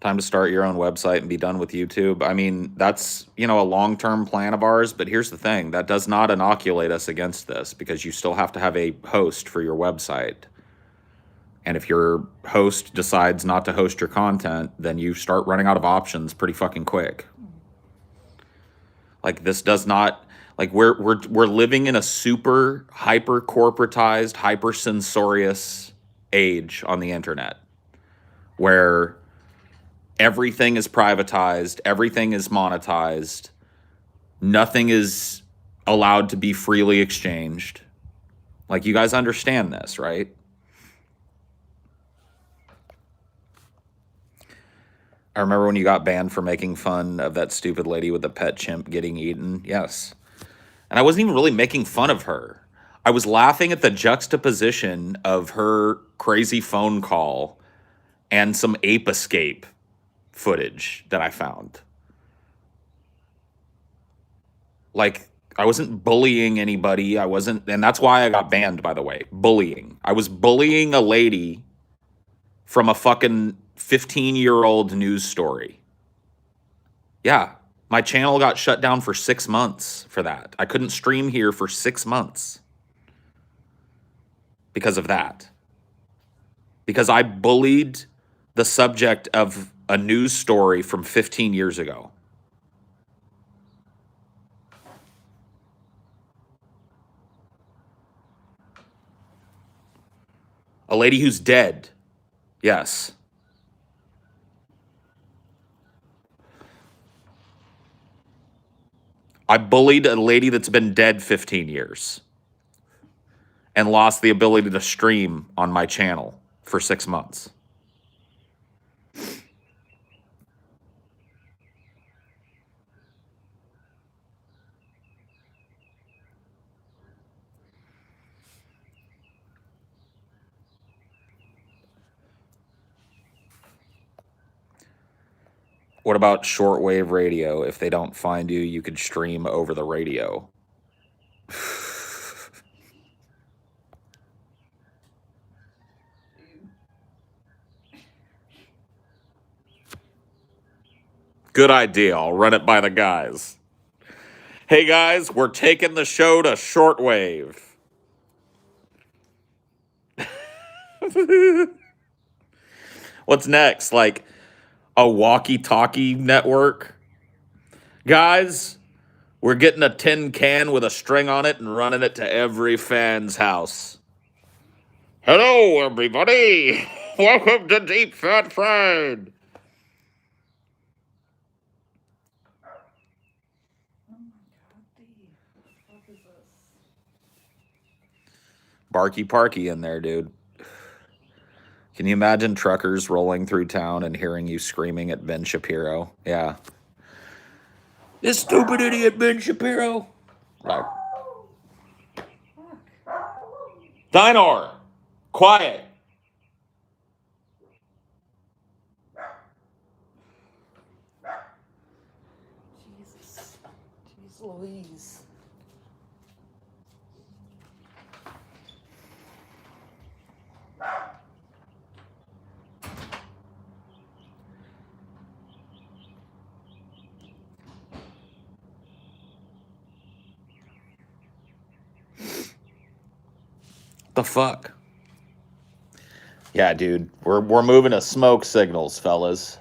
Time to start your own website and be done with YouTube. I mean, that's, a long-term plan of ours, but here's the thing. That does not inoculate us against this because you still have to have a host for your website. And if your host decides not to host your content, then you start running out of options pretty fucking quick. Like, this does not... Like we're living in a super hyper corporatized, hyper censorious age on the internet where everything is privatized, everything is monetized, nothing is allowed to be freely exchanged. Like, you guys understand this, right? I remember when you got banned for making fun of that stupid lady with the pet chimp getting eaten. Yes. And I wasn't even really making fun of her. I was laughing at the juxtaposition of her crazy phone call and some ape escape footage that I found. Like, I wasn't bullying anybody. I wasn't, and that's why I got banned, by the way. Bullying. I was bullying a lady from a fucking 15-year-old news story. Yeah. My channel got shut down for 6 months for that. I couldn't stream here for 6 months because of that. Because I bullied the subject of a news story from 15 years ago. A lady who's dead. Yes. I bullied a lady that's been dead 15 years and lost the ability to stream on my channel for 6 months. What about shortwave radio? If they don't find you, you could stream over the radio. Good idea. I'll run it by the guys. Hey guys, we're taking the show to shortwave. What's next? Like a walkie-talkie network? Guys, we're getting a tin can with a string on it and running it to every fan's house. Hello, everybody. Welcome to Deep Fat Fried. Barky Parky in there, dude. Can you imagine truckers rolling through town and hearing you screaming at Ben Shapiro? Yeah. This stupid idiot Ben Shapiro. Like, Dinor, quiet. Jesus. Jeez Louise. The fuck? Yeah, dude. We're moving to smoke signals, fellas.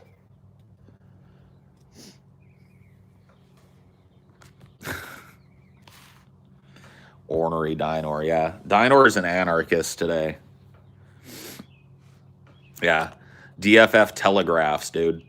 Ornery Dinor, yeah. Dinor is an anarchist today. Yeah. DFF telegraphs, dude.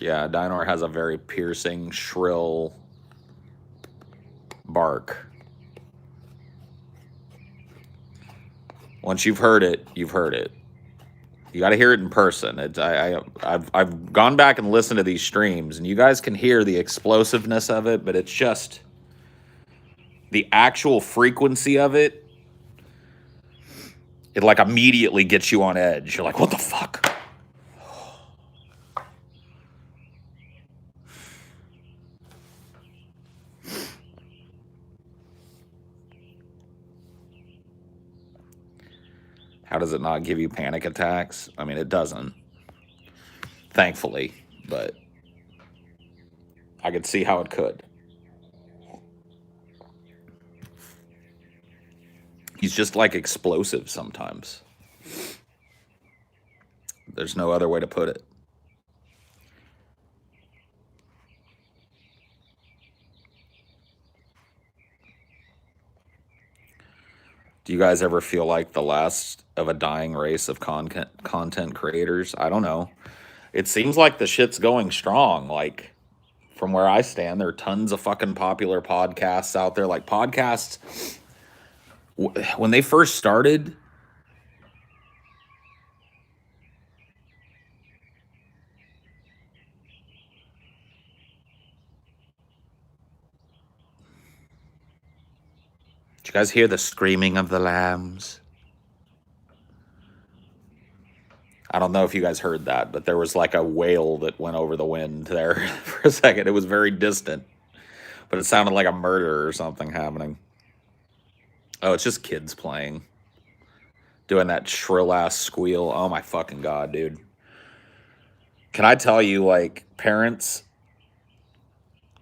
Yeah, Dinor has a very piercing, shrill bark. Once you've heard it, you've heard it. You got to hear it in person. I've gone back and listened to these streams, and you guys can hear the explosiveness of it, but it's just the actual frequency of it. It like immediately gets you on edge. You're like, what the fuck? How does it not give you panic attacks? I mean, it doesn't. Thankfully, but I could see how it could. He's just like explosive sometimes. There's no other way to put it. Do you guys ever feel like the last of a dying race of content creators? I don't know. It seems like the shit's going strong. Like from where I stand, there are tons of fucking popular podcasts out there. Like podcasts, when they first started, did you guys hear the screaming of the lambs? I don't know if you guys heard that, but there was like a wail that went over the wind there for a second. It was very distant, but it sounded like a murder or something happening. Oh, it's just kids playing, doing that shrill ass squeal. Oh my fucking god, dude. Can I tell you, like, parents,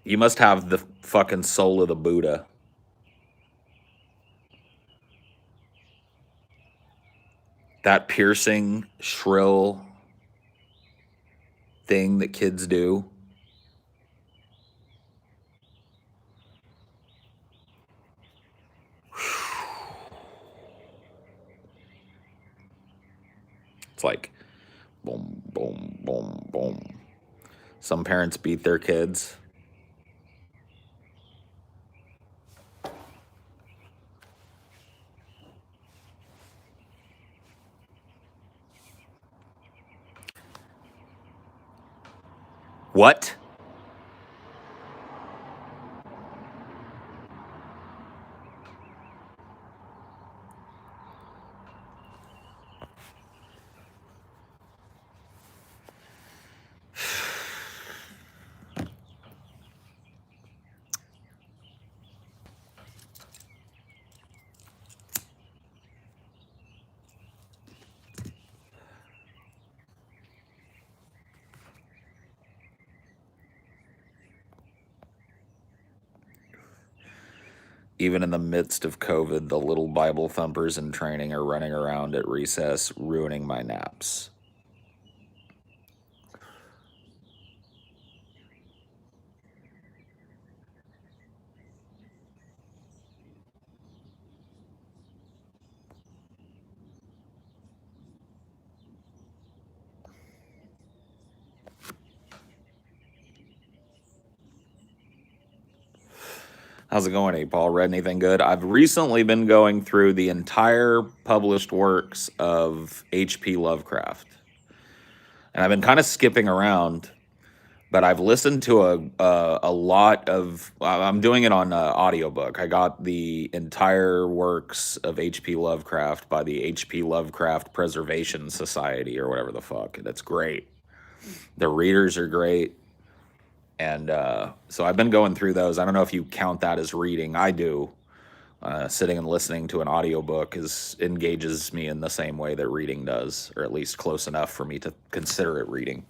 you must have the fucking soul of the Buddha. That piercing, shrill thing that kids do. It's like boom, boom, boom, boom. Some parents beat their kids. What? Even in the midst of COVID, the little Bible thumpers in training are running around at recess, ruining my naps. How's it going, 8 Ball? Read anything good? I've recently been going through the entire published works of H.P. Lovecraft. And I've been kind of skipping around, but I've listened to a lot of. I'm doing it on audiobook. I got the entire works of H.P. Lovecraft by the H.P. Lovecraft Preservation Society or whatever the fuck. That's great. The readers are great. And so I've been going through those. I don't know if you count that as reading. I do. Sitting and listening to an audiobook engages me in the same way that reading does, or at least close enough for me to consider it reading.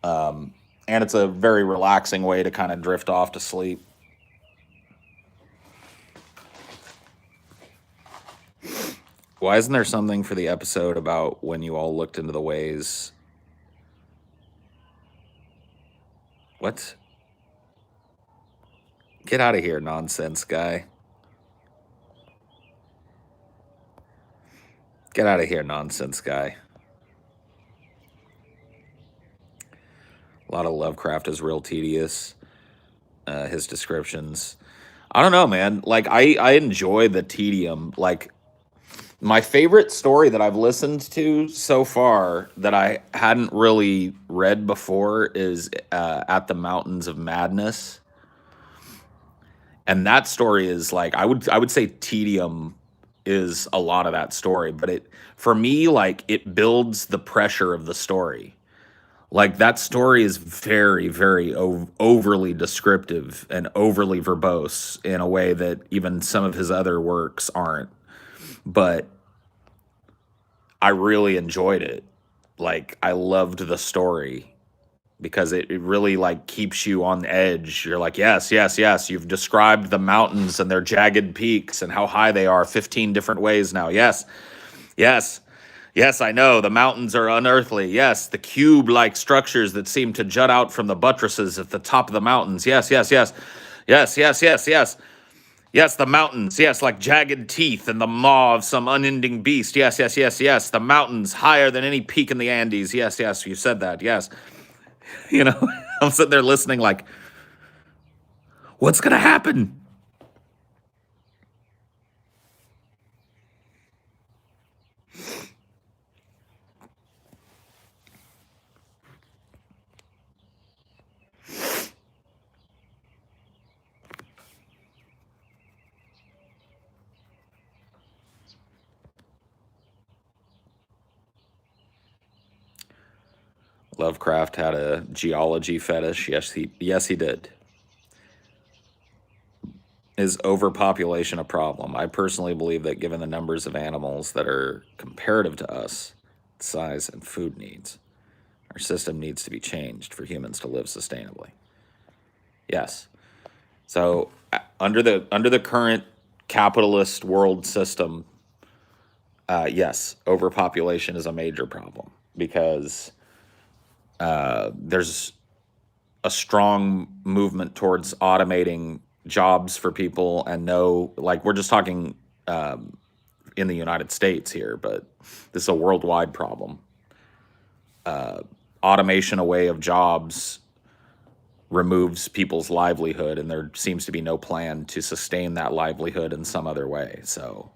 And it's a very relaxing way to kind of drift off to sleep. Why isn't there something for the episode about when you all looked into the ways? What? Get out of here, nonsense guy. Get out of here, nonsense guy. A lot of Lovecraft is real tedious. His descriptions. I don't know, man. Like I enjoy the tedium. Like my favorite story that I've listened to so far that I hadn't really read before is At the Mountains of Madness. And that story is like I would say tedium is a lot of that story, but it for me like it builds the pressure of the story. Like that story is very, very overly descriptive and overly verbose in a way that even some of his other works aren't. But I really enjoyed it. Like I loved the story. because it really like keeps you on edge. You're like, yes, yes, yes. You've described the mountains and their jagged peaks and how high they are 15 different ways now. Yes, yes, yes, I know. The mountains are unearthly. Yes, the cube like structures that seem to jut out from the buttresses at the top of the mountains. Yes, yes, yes. Yes, yes, yes, yes. Yes, the mountains. Yes, like jagged teeth and the maw of some unending beast. Yes, yes, yes, yes. The mountains higher than any peak in the Andes. Yes, yes, you said that. Yes. You know, I'm sitting there listening like, what's going to happen? Lovecraft had a geology fetish. Yes, he did. Is overpopulation a problem? I personally believe that given the numbers of animals that are comparative to us, size and food needs, our system needs to be changed for humans to live sustainably. Yes. So under the current capitalist world system, yes, overpopulation is a major problem because there's a strong movement towards automating jobs for people, and no, like we're just talking in the United States here, but this is a worldwide problem. Automation away of jobs removes people's livelihood, and there seems to be no plan to sustain that livelihood in some other way. So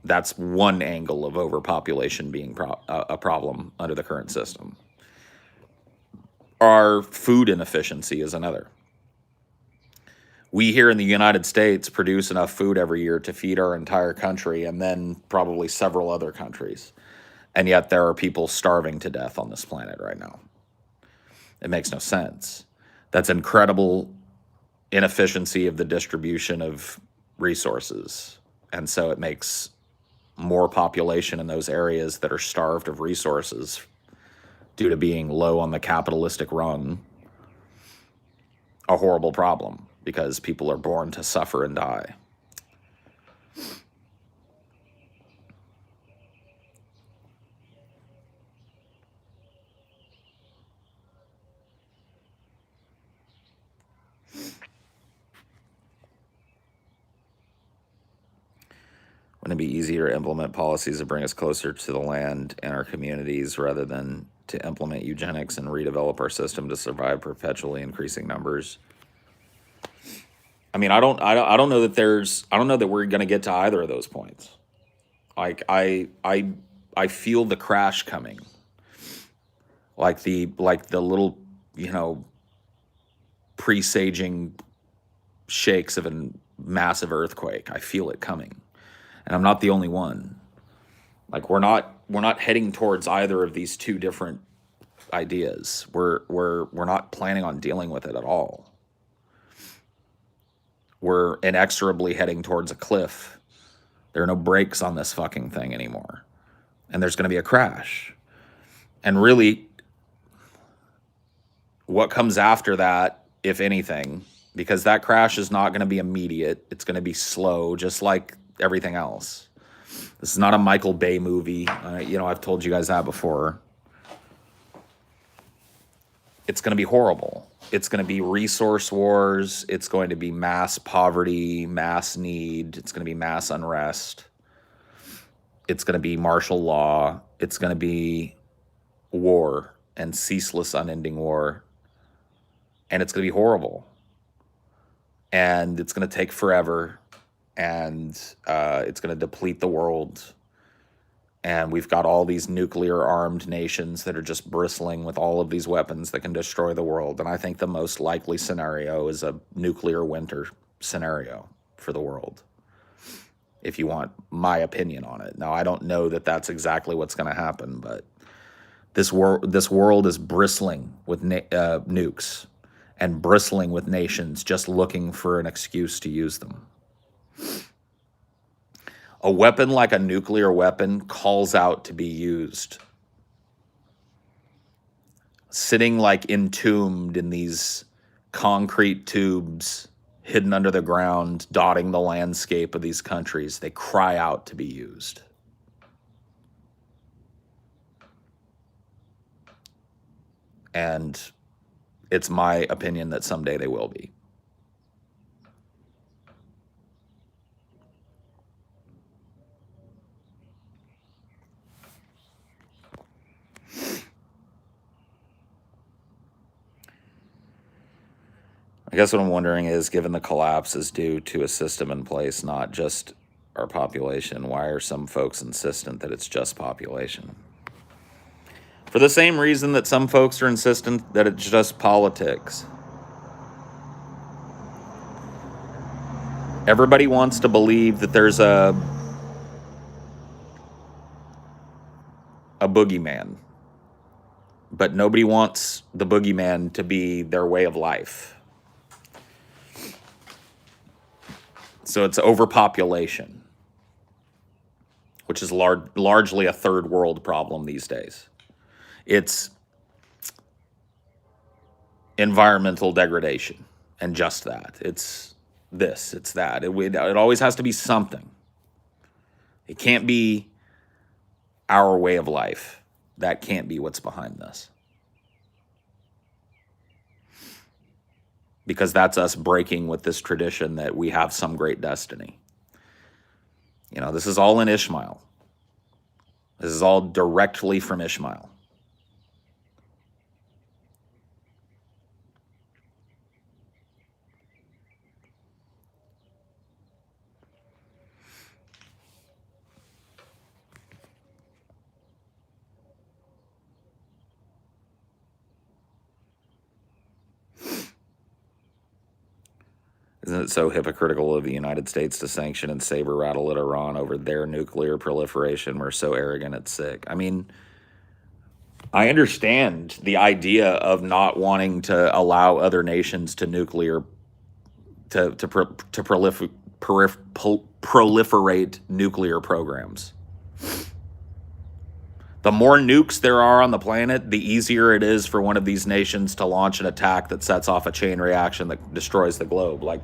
that's one angle of overpopulation being a problem under the current system. Our food inefficiency is another. We here in the United States produce enough food every year to feed our entire country and then probably several other countries. And yet there are people starving to death on this planet right now. It makes no sense. That's incredible inefficiency of the distribution of resources. And so it makes more population in those areas that are starved of resources due to being low on the capitalistic rung a horrible problem, because people are born to suffer and die. Wouldn't it be easier to implement policies that bring us closer to the land and our communities rather than to implement eugenics and redevelop our system to survive perpetually increasing numbers? I mean, I don't know that we're going to get to either of those points. Like I feel the crash coming. Like the little, presaging shakes of a massive earthquake. I feel it coming. And I'm not the only one. Like we're not heading towards either of these two different ideas. We're not planning on dealing with it at all. We're inexorably heading towards a cliff. There are no brakes on this fucking thing anymore. And there's going to be a crash. And really, what comes after that, if anything, because that crash is not going to be immediate. It's going to be slow, just like everything else. This is not a Michael Bay movie. I've told you guys that before. It's going to be horrible. It's going to be resource wars. It's going to be mass poverty, mass need. It's going to be mass unrest. It's going to be martial law. It's going to be war and ceaseless, unending war. And it's going to be horrible. And it's going to take forever. And it's going to deplete the world. And we've got all these nuclear-armed nations that are just bristling with all of these weapons that can destroy the world. And I think the most likely scenario is a nuclear winter scenario for the world, if you want my opinion on it. Now, I don't know that that's exactly what's going to happen, but this world is bristling with nukes and bristling with nations just looking for an excuse to use them. A weapon like a nuclear weapon calls out to be used. sitting like entombed in these concrete tubes hidden under the ground, dotting the landscape of these countries. They cry out to be used. And it's my opinion that someday they will be. I guess what I'm wondering is, given the collapse is due to a system in place, not just our population, why are some folks insistent that it's just population? For the same reason that some folks are insistent that it's just politics. Everybody wants to believe that there's a boogeyman, but nobody wants the boogeyman to be their way of life. So it's overpopulation, which is largely a third world problem these days. It's environmental degradation, and just that. It's this, it's that. It always has to be something. It can't be our way of life. That can't be what's behind this. Because that's us breaking with this tradition that we have some great destiny. You know, this is all in Ishmael. This is all directly from Ishmael. Isn't it so hypocritical of the United States to sanction and saber rattle at Iran over their nuclear proliferation? We're so arrogant, it's sick. I mean, I understand the idea of not wanting to allow other nations to proliferate nuclear programs. The more nukes there are on the planet, the easier it is for one of these nations to launch an attack that sets off a chain reaction that destroys the globe. Like,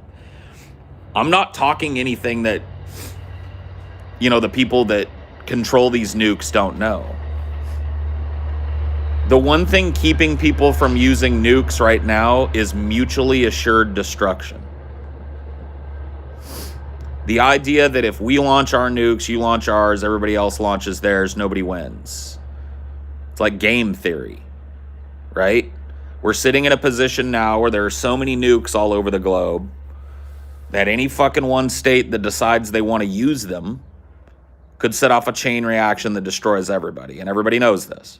I'm not talking anything that, you know, the people that control these nukes don't know. The one thing keeping people from using nukes right now is mutually assured destruction. The idea that if we launch our nukes, you launch ours, everybody else launches theirs, nobody wins. It's like game theory, right? We're sitting in a position now where there are so many nukes all over the globe that any fucking one state that decides they want to use them could set off a chain reaction that destroys everybody, and everybody knows this.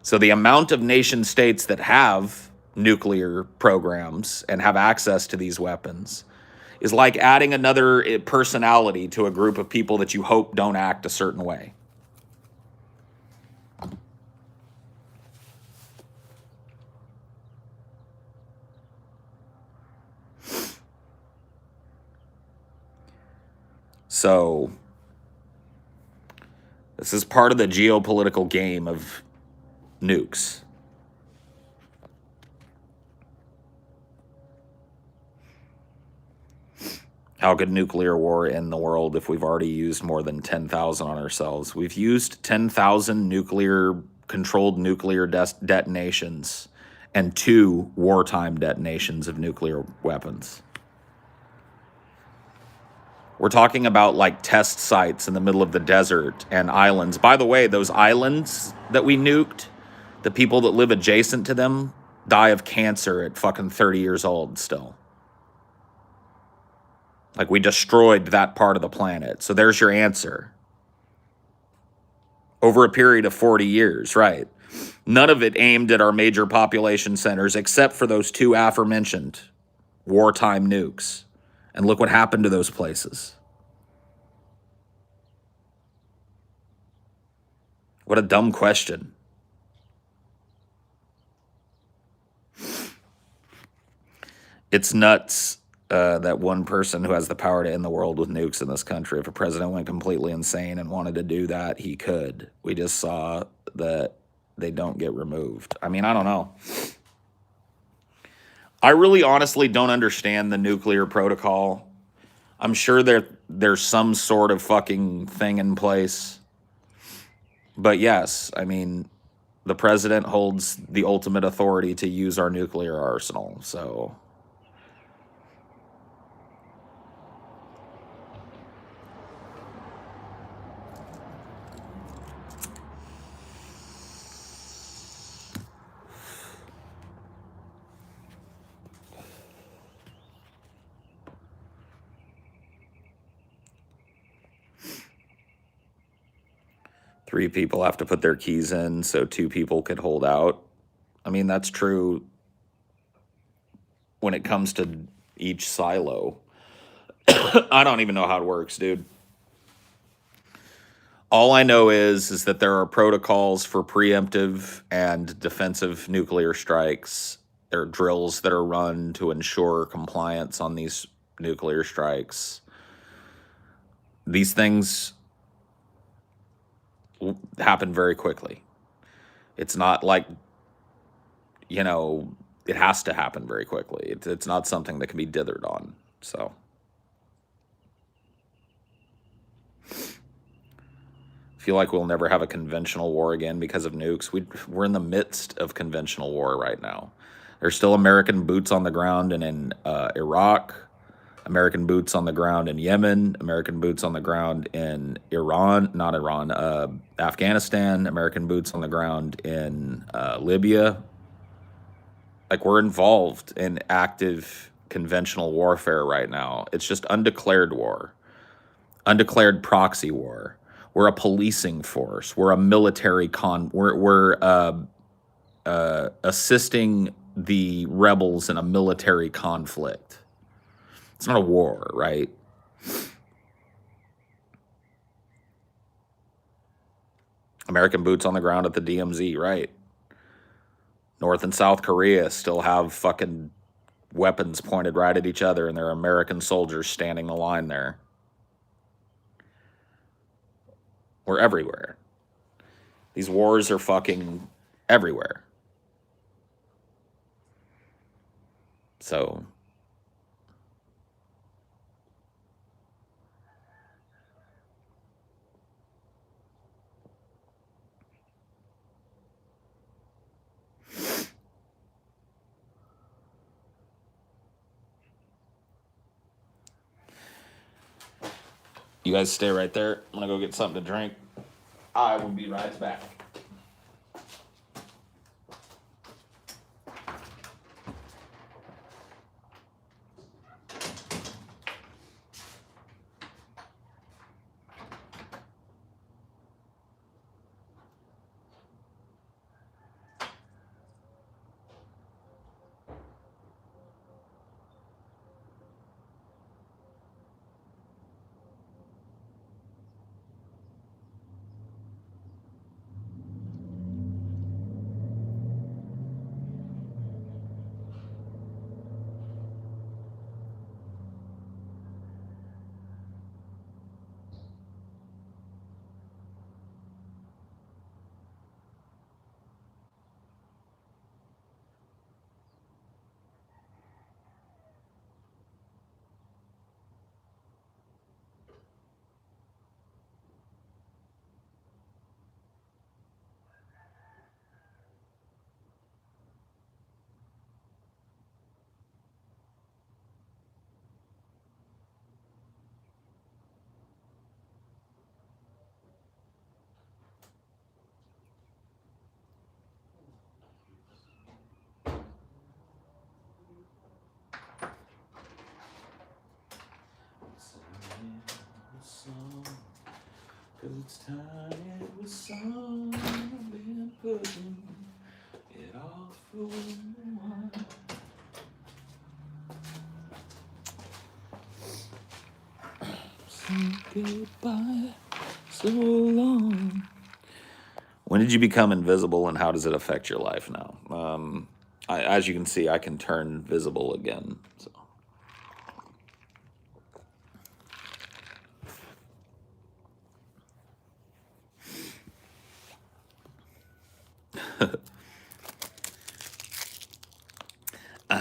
So the amount of nation states that have nuclear programs and have access to these weapons is like adding another personality to a group of people that you hope don't act a certain way. So this is part of the geopolitical game of nukes. How could nuclear war end the world if we've already used more than 10,000 on ourselves? We've used 10,000 controlled nuclear detonations and 2 wartime detonations of nuclear weapons. We're talking about like test sites in the middle of the desert and islands. By the way, those islands that we nuked, the people that live adjacent to them die of cancer at fucking 30 years old still. Like, we destroyed that part of the planet. So there's your answer. Over a period of 40 years, right? None of it aimed at our major population centers except for those 2 aforementioned wartime nukes. And look what happened to those places. What a dumb question. It's nuts that one person who has the power to end the world with nukes in this country, if a president went completely insane and wanted to do that, he could. We just saw that they don't get removed. I mean, I don't know. I really honestly don't understand the nuclear protocol. I'm sure there's some sort of fucking thing in place. But yes, I mean, the president holds the ultimate authority to use our nuclear arsenal. So 3 people have to put their keys in so 2 people could hold out. I mean, that's true when it comes to each silo. I don't even know how it works, dude. All I know is that there are protocols for preemptive and defensive nuclear strikes. There are drills that are run to ensure compliance on these nuclear strikes. These things happen very quickly. It's not like, you know, it has to happen very quickly. It's not something that can be dithered on. So feel like we'll never have a conventional war again because of nukes. We're in the midst of conventional war right now. There's still American boots on the ground and in Iraq, American boots on the ground in Yemen, American boots on the ground in Afghanistan, American boots on the ground in Libya. Like, we're involved in active conventional warfare right now. It's just undeclared war, undeclared proxy war. We're a policing force. We're a military we're assisting the rebels in a military conflict. It's not a war, right? American boots on the ground at the DMZ, right? North and South Korea still have fucking weapons pointed right at each other, and there are American soldiers standing the line there. We're everywhere. These wars are fucking everywhere. So you guys stay right there. I'm gonna go get something to drink. I will be right back. It's time it was sung, I've been putting it off for a while. So goodbye, so long. When did you become invisible, and how does it affect your life now? As you can see, I can turn visible again. So.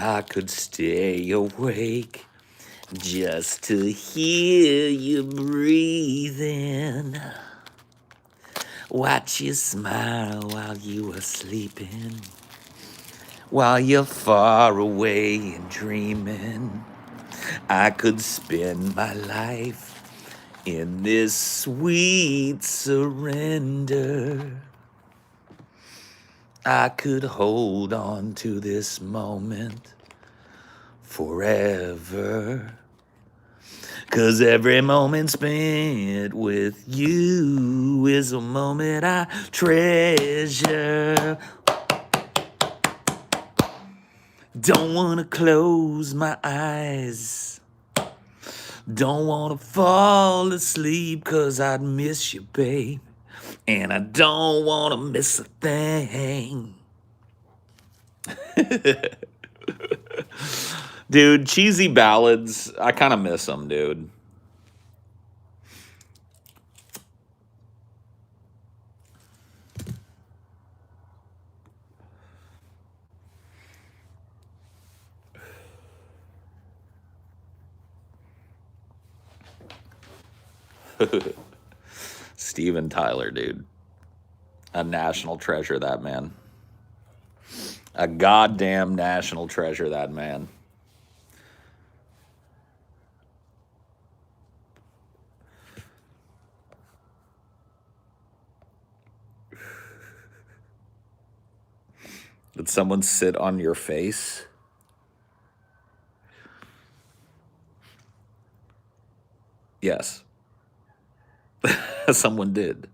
I could stay awake just to hear you breathing. Watch you smile while you are sleeping. While you're far away and dreaming. I could spend my life in this sweet surrender. I could hold on to this moment forever. 'Cause every moment spent with you is a moment I treasure. Don't wanna close my eyes. Don't wanna fall asleep 'cause I'd miss you, babe. And I don't wanna miss a thing. Dude, cheesy ballads, I kind of miss them, dude. Steven Tyler, dude. A national treasure, that man. A goddamn national treasure, that man. Did someone sit on your face? Yes. Someone did.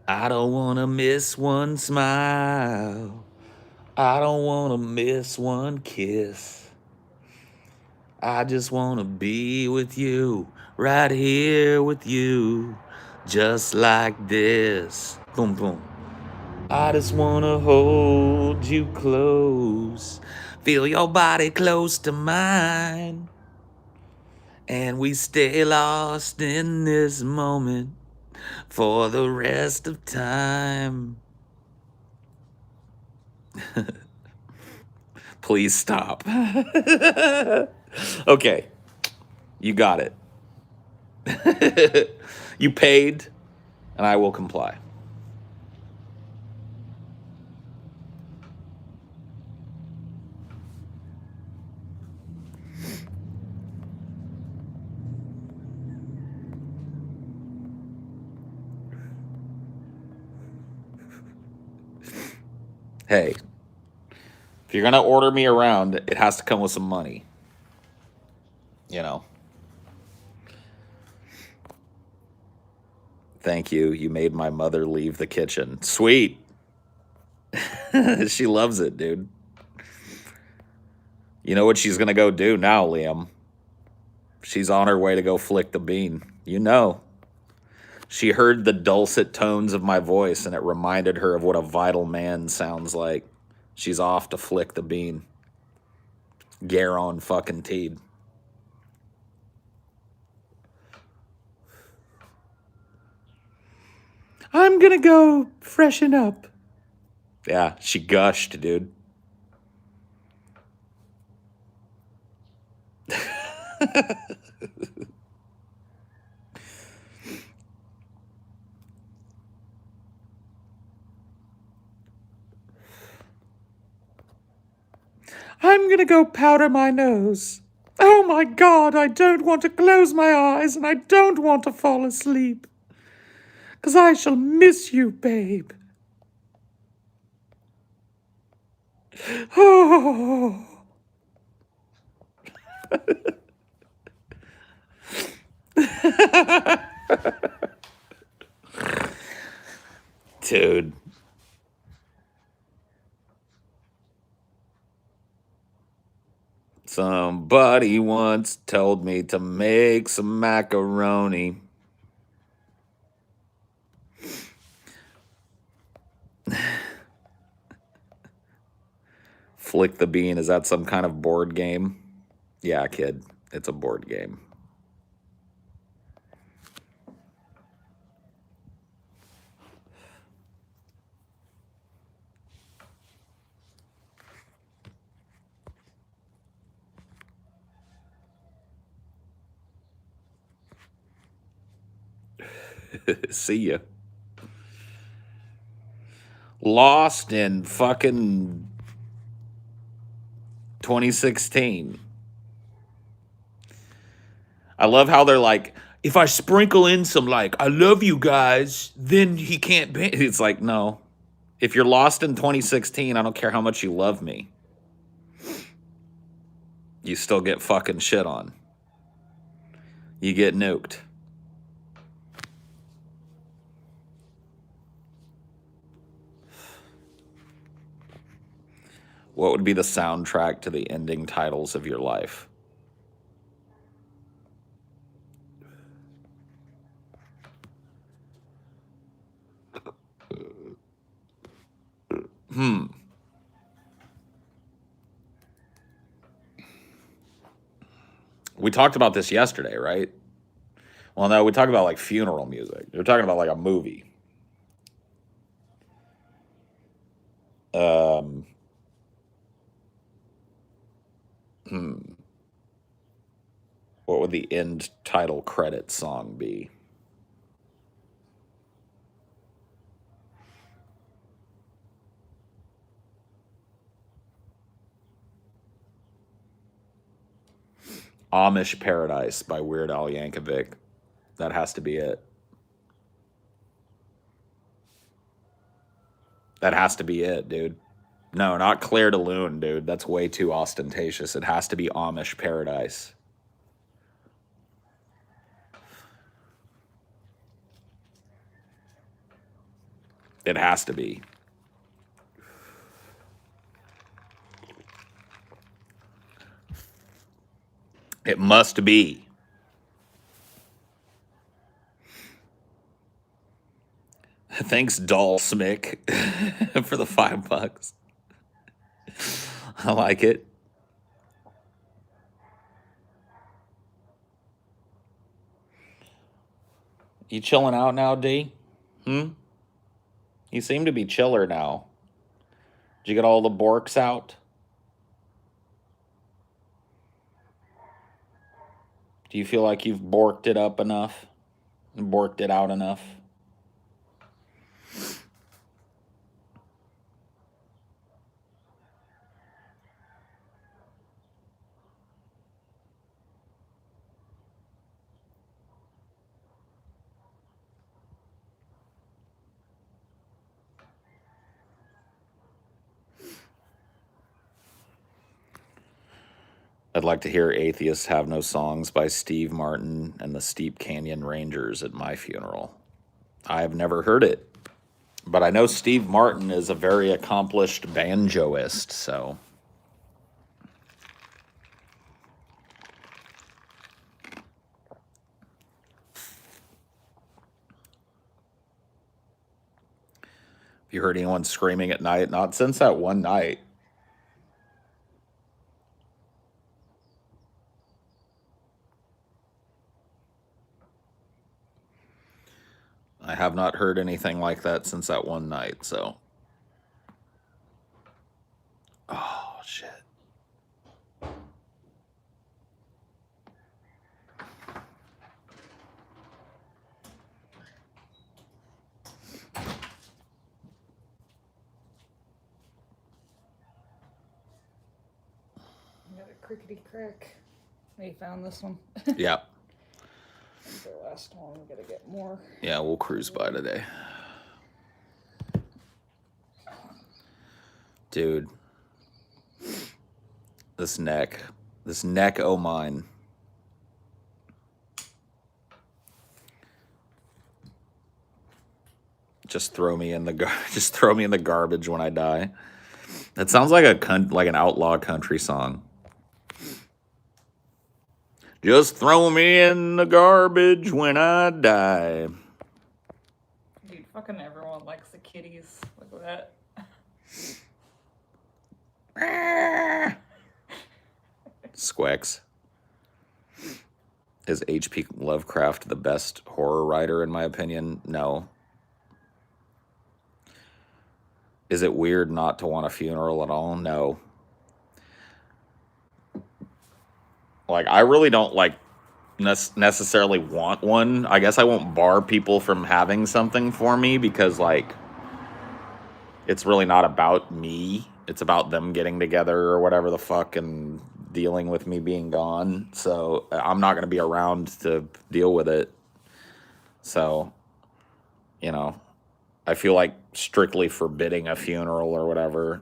I don't want to miss one smile. I don't want to miss one kiss. I just want to be with you, right here with you, just like this. Boom, boom. I just want to hold you close, feel your body close to mine, and we stay lost in this moment for the rest of time. Please stop. Okay, you got it. You paid, and I will comply. Hey, if you're gonna order me around, it has to come with some money. You know. Thank you. You made my mother leave the kitchen. Sweet. She loves it, dude. You know what she's gonna go do now, Liam? She's on her way to go flick the bean. You know. She heard the dulcet tones of my voice and it reminded her of what a vital man sounds like. She's off to flick the bean. Garon fucking teed. I'm gonna go freshen up. Yeah, she gushed, dude. I'm gonna go powder my nose. Oh my God, I don't want to close my eyes and I don't want to fall asleep. 'Cause I shall miss you, babe. Oh. Dude. Somebody once told me to make some macaroni. Flick the Bean, is that some kind of board game? Yeah, kid, it's a board game. See ya. Lost in fucking 2016. I love how they're like, if I sprinkle in some like, I love you guys, then he can't be. It's like, no. If you're lost in 2016, I don't care how much you love me. You still get fucking shit on. You get nuked. What would be the soundtrack to the ending titles of your life? We talked about this yesterday, right? Well, no, we talked about like funeral music. We're talking about like a movie. What would the end title credit song be? Amish Paradise by Weird Al Yankovic. That has to be it. That has to be it, dude. No, not Claire de Lune, dude. That's way too ostentatious. It has to be Amish Paradise. It has to be. It must be. Thanks, Doll Smick, for the $5. I like it. You chilling out now, D? You seem to be chiller now. Did you get all the borks out? Do you feel like you've borked it up enough? Borked it out enough? I'd like to hear Atheists Have No Songs by Steve Martin and the Steep Canyon Rangers at my funeral. I have never heard it, but I know Steve Martin is a very accomplished banjoist, so. Have you heard anyone screaming at night? Not since that one night. I have not heard anything like that since that one night, so. Oh, shit. Got a crickety crack. We found this one. Yeah. That's the last one. We gotta get more. Yeah, we'll cruise by today. Dude. This neck oh mine. Just throw me in the garbage when I die. That sounds like an outlaw country song. Just throw me in the garbage when I die. Dude, fucking everyone likes the kitties. Look at that. Squex. Is H.P. Lovecraft the best horror writer, in my opinion? No. Is it weird not to want a funeral at all? No. Like, I really don't, like, necessarily want one. I guess I won't bar people from having something for me because, like, it's really not about me. It's about them getting together or whatever the fuck and dealing with me being gone. So I'm not going to be around to deal with it. So, you know, I feel like strictly forbidding a funeral or whatever.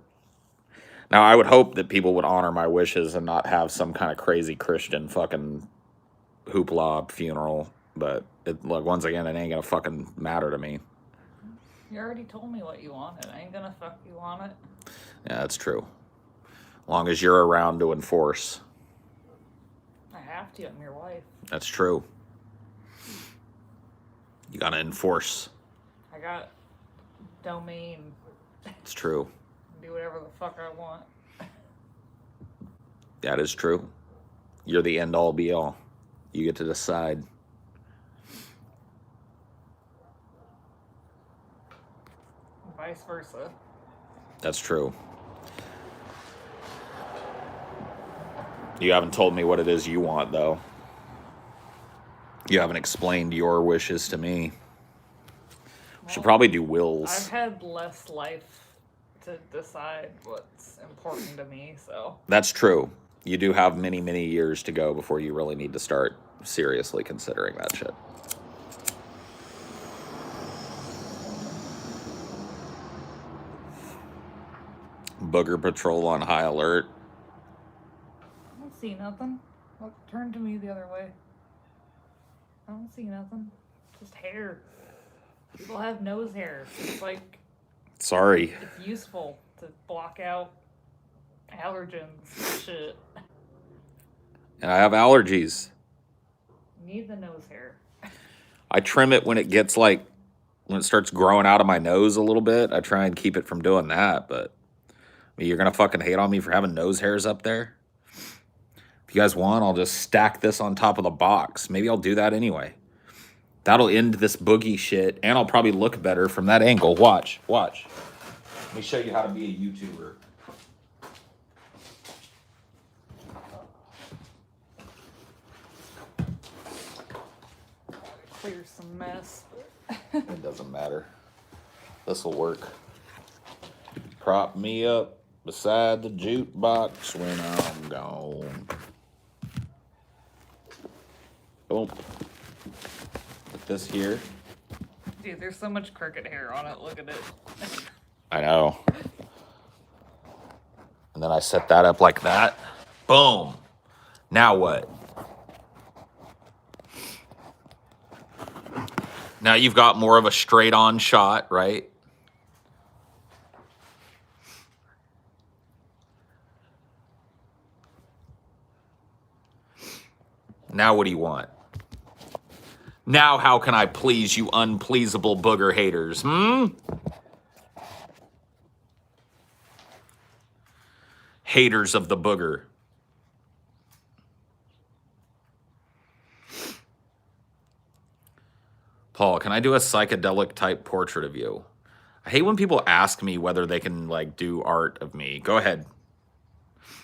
Now, I would hope that people would honor my wishes and not have some kind of crazy Christian fucking hoopla funeral. But, look, once again, it ain't going to fucking matter to me. You already told me what you wanted. I ain't gonna fuck you on it. Yeah, that's true. As long as you're around to enforce. I have to. I'm your wife. That's true. You gotta enforce. I got domain. It's true. Do whatever the fuck I want. That is true. You're the end all be all. You get to decide. Vice versa. That's true. You haven't told me what it is you want, though. You haven't explained your wishes to me. We should probably do wills. I've had less life to decide what's important to me, so. That's true. You do have many, many years to go before you really need to start seriously considering that shit. Booger patrol on high alert. I don't see nothing. Look, turn to me the other way. I don't see nothing. Just hair. People have nose hair. It's like... Sorry. It's useful to block out allergens and shit. And I have allergies. You need the nose hair. I trim it when it gets like, when it starts growing out of my nose a little bit. I try and keep it from doing that, but I mean, you're going to fucking hate on me for having nose hairs up there? If you guys want, I'll just stack this on top of the box. Maybe I'll do that anyway. That'll end this boogie shit, and I'll probably look better from that angle. Watch, watch. Let me show you how to be a YouTuber. Clear some mess. It doesn't matter. This'll work. Prop me up beside the jukebox when I'm gone. Boom. Put this here. Dude, there's so much cricket hair on it. Look at it. I know. And then I set that up like that. Boom. Now what? Now you've got more of a straight on shot, right? Now what do you want? Now how can I please you unpleasable booger haters, Haters of the booger. Paul, can I do a psychedelic type portrait of you? I hate when people ask me whether they can like do art of me. Go ahead.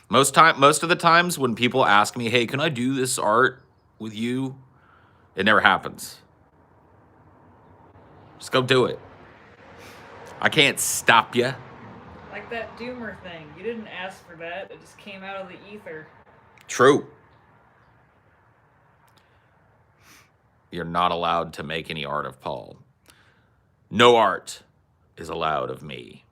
Most of the times when people ask me, hey, can I do this art with you? It never happens. Just go do it. I can't stop you. Like that Doomer thing. You didn't ask for that. It just came out of the ether. True. You're not allowed to make any art of Paul. No art is allowed of me.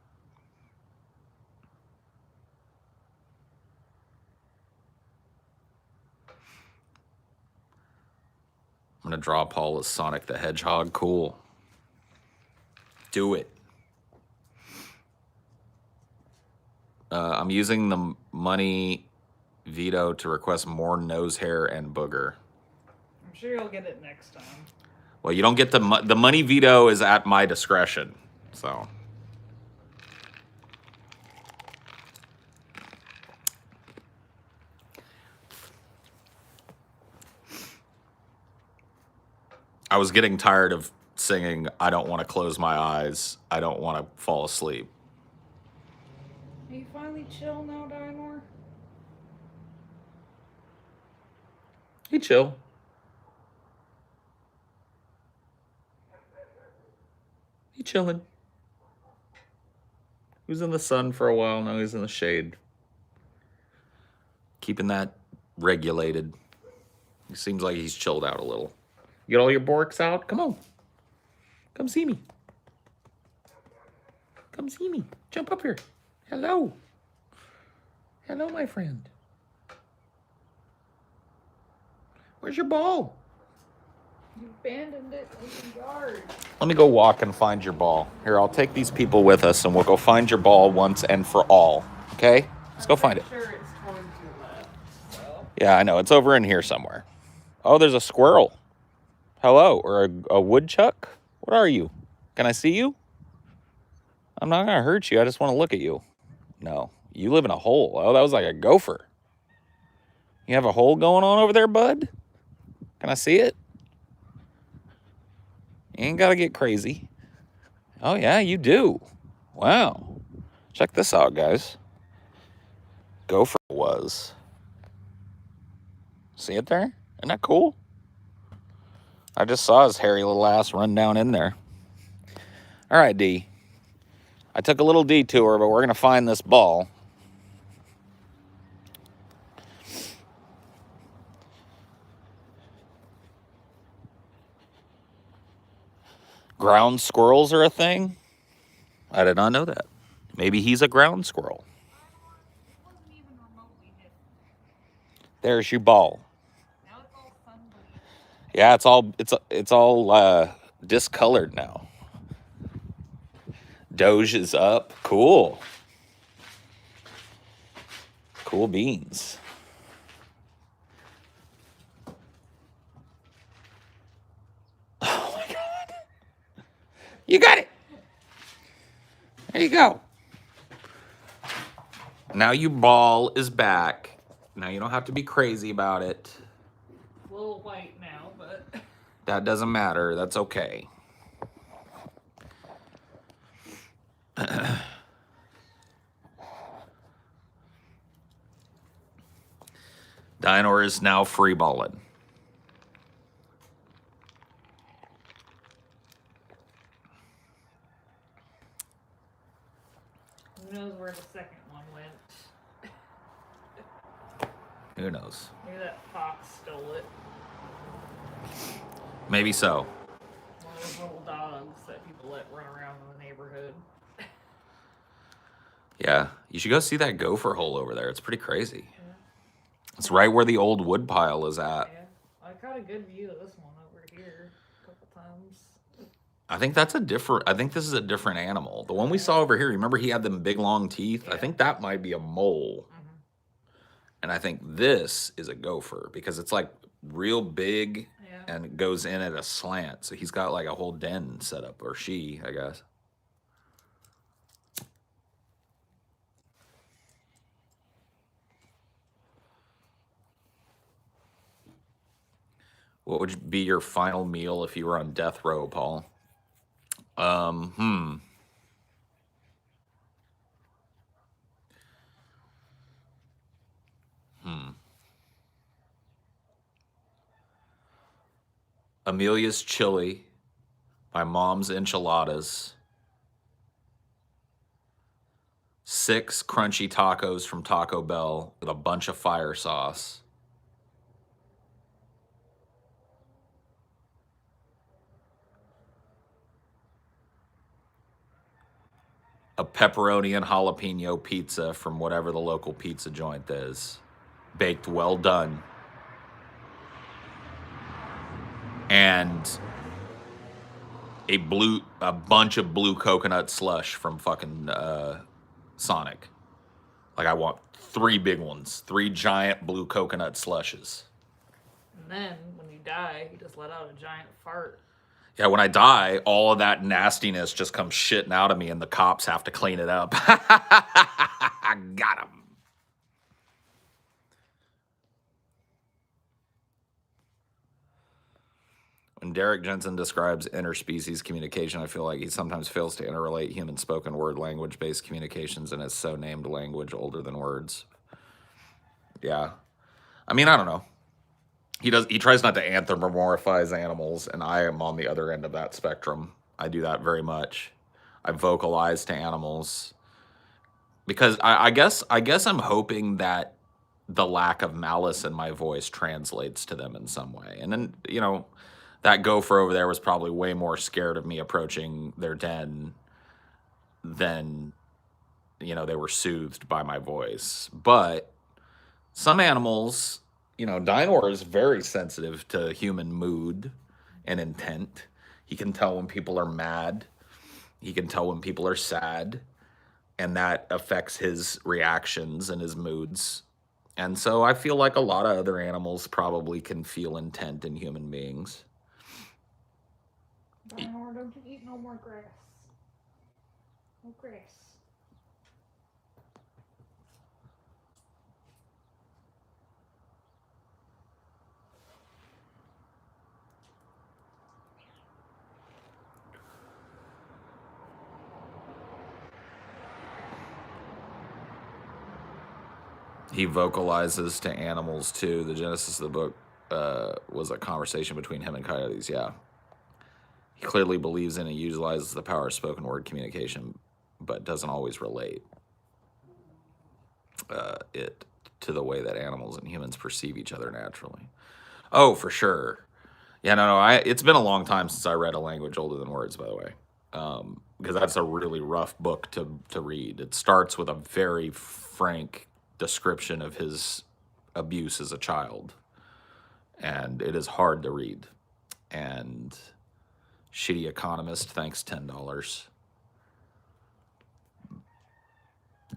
I'm going to draw Paul as Sonic the Hedgehog. Cool. Do it. I'm using the money veto to request more nose hair and booger. I'm sure you'll get it next time. Well, you don't get the money veto is at my discretion, so. I was getting tired of singing, I don't want to close my eyes. I don't want to fall asleep. Are you finally chill now, Dinor? He chill. He chilling. He was in the sun for a while, now he's in the shade. Keeping that regulated. He seems like he's chilled out a little. You get all your borks out? Come on. Come see me. Come see me. Jump up here. Hello. Hello, my friend. Where's your ball? You abandoned it in the yard. Let me go walk and find your ball. Here, I'll take these people with us and we'll go find your ball once and for all. Okay? Let's go find it. Sure, it's towards your left. So. Yeah, I know. It's over in here somewhere. Oh, there's a squirrel. Hello. Or a woodchuck. What are you? Can I see you? I'm not going to hurt you. I just want to look at you. No. You live in a hole. Oh, that was like a gopher. You have a hole going on over there, bud? Can I see it? You ain't got to get crazy. Oh, yeah, you do. Wow. Check this out, guys. Gopher was. See it there? Isn't that cool? I just saw his hairy little ass run down in there. All right, D. I took a little detour, but we're going to find this ball. Ground squirrels are a thing? I did not know that. Maybe he's a ground squirrel. There's your ball. Now it's all sunburned. Yeah, it's all discolored now. Doge is up. Cool. Cool beans. Oh my God. You got it. There you go. Now your ball is back. Now you don't have to be crazy about it. A little white now, but... That doesn't matter. That's okay. Dinor is now free balling. Who knows where the second one went? Who knows? Maybe that fox stole it. Maybe so. One of those little dogs that people let run around in the neighborhood. Yeah, you should go see that gopher hole over there. It's pretty crazy. Yeah. It's right where the old wood pile is at. Yeah, I got a good view of this one over here a couple times. I think this is a different animal. The one we saw over here, remember he had them big long teeth? Yeah. I think that might be a mole. Mm-hmm. And I think this is a gopher because it's like real big and it goes in at a slant. So he's got like a whole den set up, or she, I guess. What would be your final meal if you were on death row, Paul? Amelia's chili, my mom's enchiladas, 6 crunchy tacos from Taco Bell with a bunch of fire sauce, a pepperoni and jalapeno pizza from whatever the local pizza joint is, baked well done, and a bunch of blue coconut slush from fucking Sonic. Like I want 3 big ones, 3 giant blue coconut slushes. And then when you die, you just let out a giant fart. Yeah, when I die, all of that nastiness just comes shitting out of me and the cops have to clean it up. I got him. When Derek Jensen describes interspecies communication, I feel like he sometimes fails to interrelate human spoken word language-based communications in his so-named language older than words. Yeah. I mean, I don't know. He tries not to anthropomorphize animals, and I am on the other end of that spectrum. I do that very much. I vocalize to animals because I guess I'm hoping that the lack of malice in my voice translates to them in some way. And then, that gopher over there was probably way more scared of me approaching their den than, they were soothed by my voice. But some animals, Dinor is very sensitive to human mood and intent. He can tell when people are mad. He can tell when people are sad. And that affects his reactions and his moods. And so I feel like a lot of other animals probably can feel intent in human beings. Dinor, don't you eat no more grass. No grass. He vocalizes to animals too. The genesis of the book was a conversation between him and coyotes. Yeah. He clearly believes in and utilizes the power of spoken word communication, but doesn't always relate it to the way that animals and humans perceive each other naturally. Oh, for sure. Yeah, no. It's been a long time since I read A Language Older Than Words, by the way, because that's a really rough book to read. It starts with a very frank description of his abuse as a child, and it is hard to read. And Shitty Economist, thanks $10.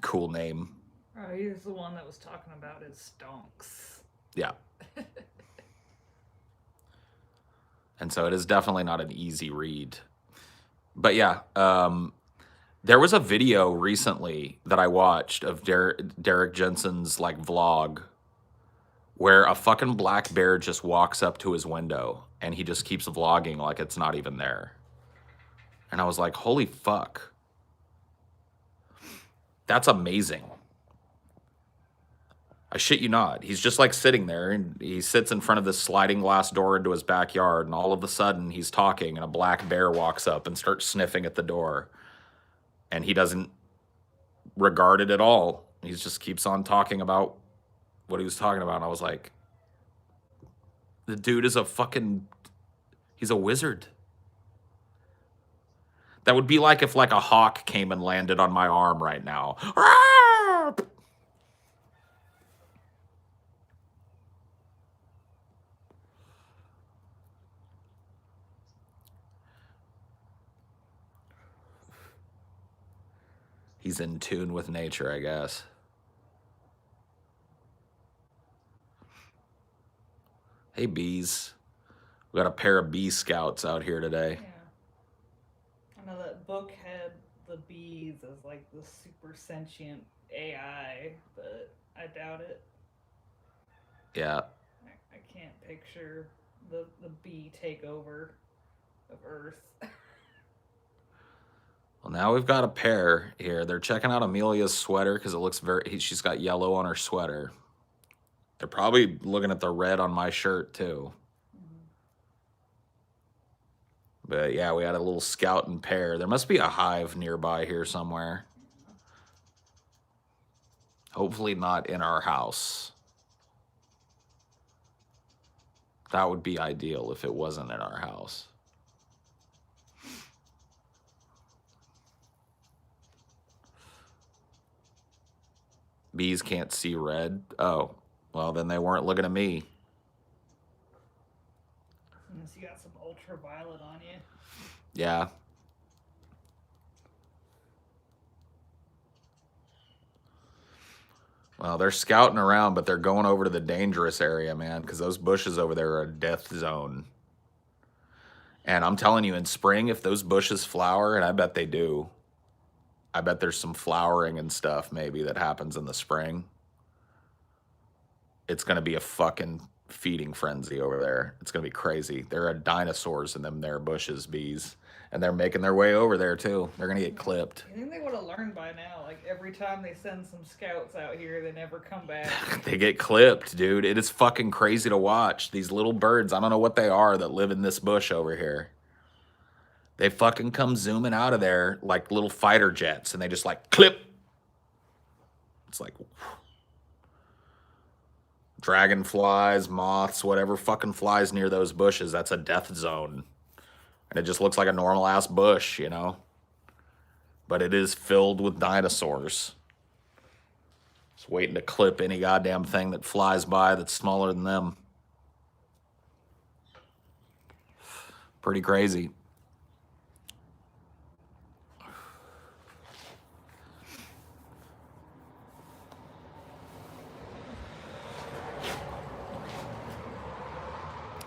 Cool name. Oh, he's the one that was talking about his stonks. Yeah. And so it is definitely not an easy read. But yeah, there was a video recently that I watched of Derek Jensen's vlog where a fucking black bear just walks up to his window and he just keeps vlogging like it's not even there. And I was like, holy fuck. That's amazing. I shit you not. He's just sitting there, and he sits in front of this sliding glass door into his backyard, and all of a sudden he's talking and a black bear walks up and starts sniffing at the door. And he doesn't regard it at all. He just keeps on talking about what he was talking about. And I was like, the dude is he's a wizard. That would be like if a hawk came and landed on my arm right now. He's in tune with nature, I guess. Hey, bees. We got a pair of bee scouts out here today. Yeah. I know that book had the bees as the super sentient AI, but I doubt it. Yeah. I can't picture the bee takeover of Earth. Well, now we've got a pair here. They're checking out Amelia's sweater because it looks she's got yellow on her sweater. They're probably looking at the red on my shirt too. Mm-hmm. But yeah, we had a little scouting pair. There must be a hive nearby here somewhere. Hopefully not in our house. That would be ideal if it wasn't in our house. Bees can't see red. Oh, well, then they weren't looking at me. Unless you got some ultraviolet on you. Yeah. Well, they're scouting around, but they're going over to the dangerous area, man, because those bushes over there are a death zone. And I'm telling you, in spring, if those bushes flower, and I bet they do, I bet there's some flowering and stuff maybe that happens in the spring. It's going to be a fucking feeding frenzy over there. It's gonna be crazy. There are dinosaurs in them there bushes, bees, and they're making their way over there too. They're gonna get clipped. You think they would have learned by now? Like every time they send some scouts out here, they never come back. They get clipped, dude. It is fucking crazy to watch. These little birds, I don't know what they are that live in this bush over here. They fucking come zooming out of there like little fighter jets, and they just like clip. It's like dragonflies, moths, whatever fucking flies near those bushes. That's a death zone. And it just looks like a normal ass bush, you know? But it is filled with dinosaurs. Just waiting to clip any goddamn thing that flies by that's smaller than them. Pretty crazy.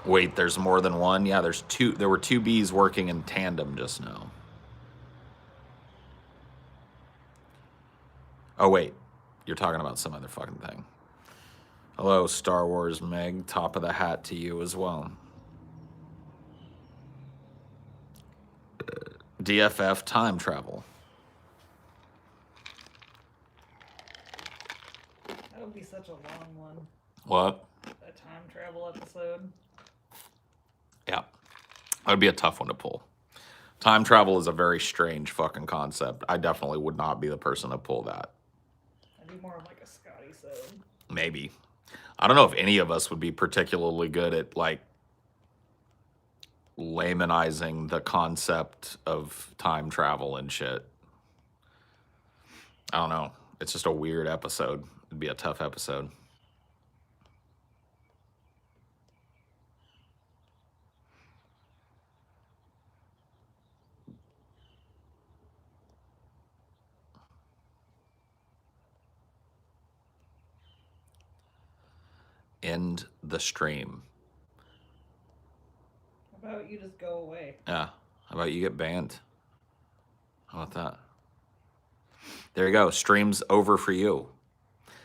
Wait, there's more than one? Yeah, there's two. There were two bees working in tandem just now. Oh, wait. You're talking about some other fucking thing. Hello, Star Wars Meg. Top of the hat to you as well. DFF time travel. That would be such a long one. What? A time travel episode. Yeah. That would be a tough one to pull. Time travel is a very strange fucking concept. I definitely would not be the person to pull that. I'd be more of like a Scotty sode. Maybe. I don't know if any of us would be particularly good at like laymanizing the concept of time travel and shit. I don't know. It's just a weird episode. It'd be a tough episode. End the stream. How about you just go away? Yeah. How about you get banned? How about that? There you go. Stream's over for you. Have